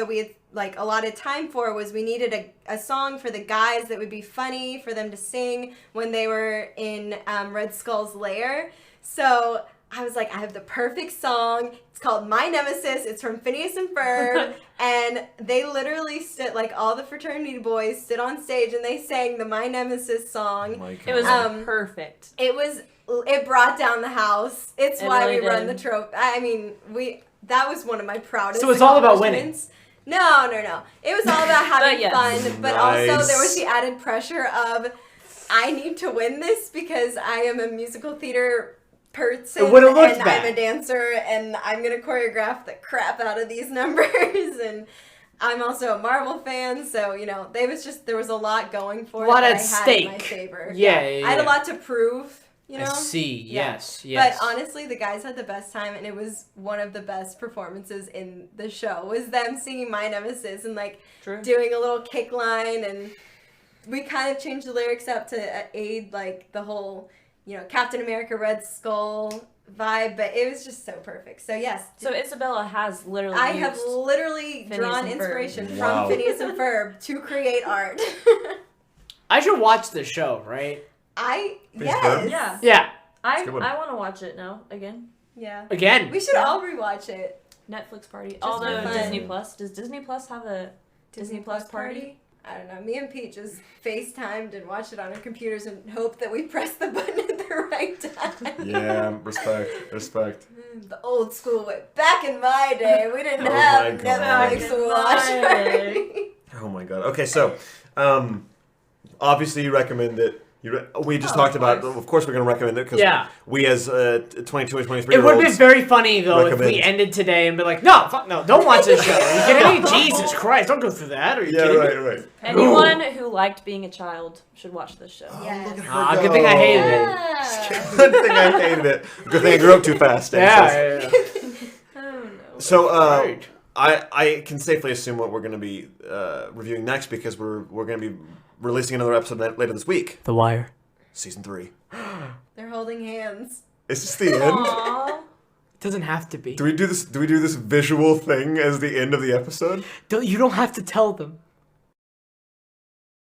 we had like allotted time for was we needed a song for the guys that would be funny for them to sing when they were in Red Skull's lair. So I was like, I have the perfect song. It's called My Nemesis. It's from Phineas and Ferb. And they literally stood, like all the fraternity boys stood on stage and they sang the My Nemesis song. Oh it was perfect. It brought down the house. It's why really we run the trope. I mean, that was one of my proudest. So it's all about winning. No. It was all about having fun, but Nice. also there was the added pressure of I need to win this because I am a musical theater person It would've looked and bad. I'm a dancer and I'm gonna choreograph the crap out of these numbers and I'm also a Marvel fan, so there was a lot going for it. A lot that at I had stake. in my favor. Yeah. I had a lot to prove. I see. Yeah. Yes. But honestly, the guys had the best time, and it was one of the best performances in the show. Was them singing My Nemesis and like doing a little kick line, and we kind of changed the lyrics up to aid like the whole, Captain America Red Skull vibe. But it was just so perfect. So yes. So Isabella has literally. I have literally Phineas drawn and inspiration Ferb. from Phineas and Ferb to create art. I should watch this show, right? Ferb? Yes. Yeah. I good one. want to watch it now again. Yeah. Again. We should all rewatch it. Netflix party. for Although fun. Disney Plus, does Disney Plus have a Disney Plus party? I don't know. Me and Pete just FaceTimed and watched it on our computers and hoped that we pressed the button at the right time. Yeah, respect. The old school way. Back in my day, we didn't Oh have my God. Netflix Back to in watch. my day. Oh my god. Okay, so obviously you recommend it. We just Oh, talked of about. course. Of course, we're going to recommend it because we as 22 and 23 It would have been year olds. very funny though if we recommend. ended today and be like, no, fuck no, don't watch this show. Are you kidding me? Jesus Christ, don't go through that. Are you Yeah, kidding me? right. Anyone who liked being a child should watch this show. Yes. Good thing I hated it. Yeah. Good thing I hated it. Good thing I grew up too fast. Yeah. Oh no. So Right. I can safely assume what we're going to be reviewing next because we're going to be releasing another episode later this week. The Wire. Season 3. They're holding hands. Is this the end? Aww. It doesn't have to be. Do we do this visual thing as the end of the episode? You don't have to tell them.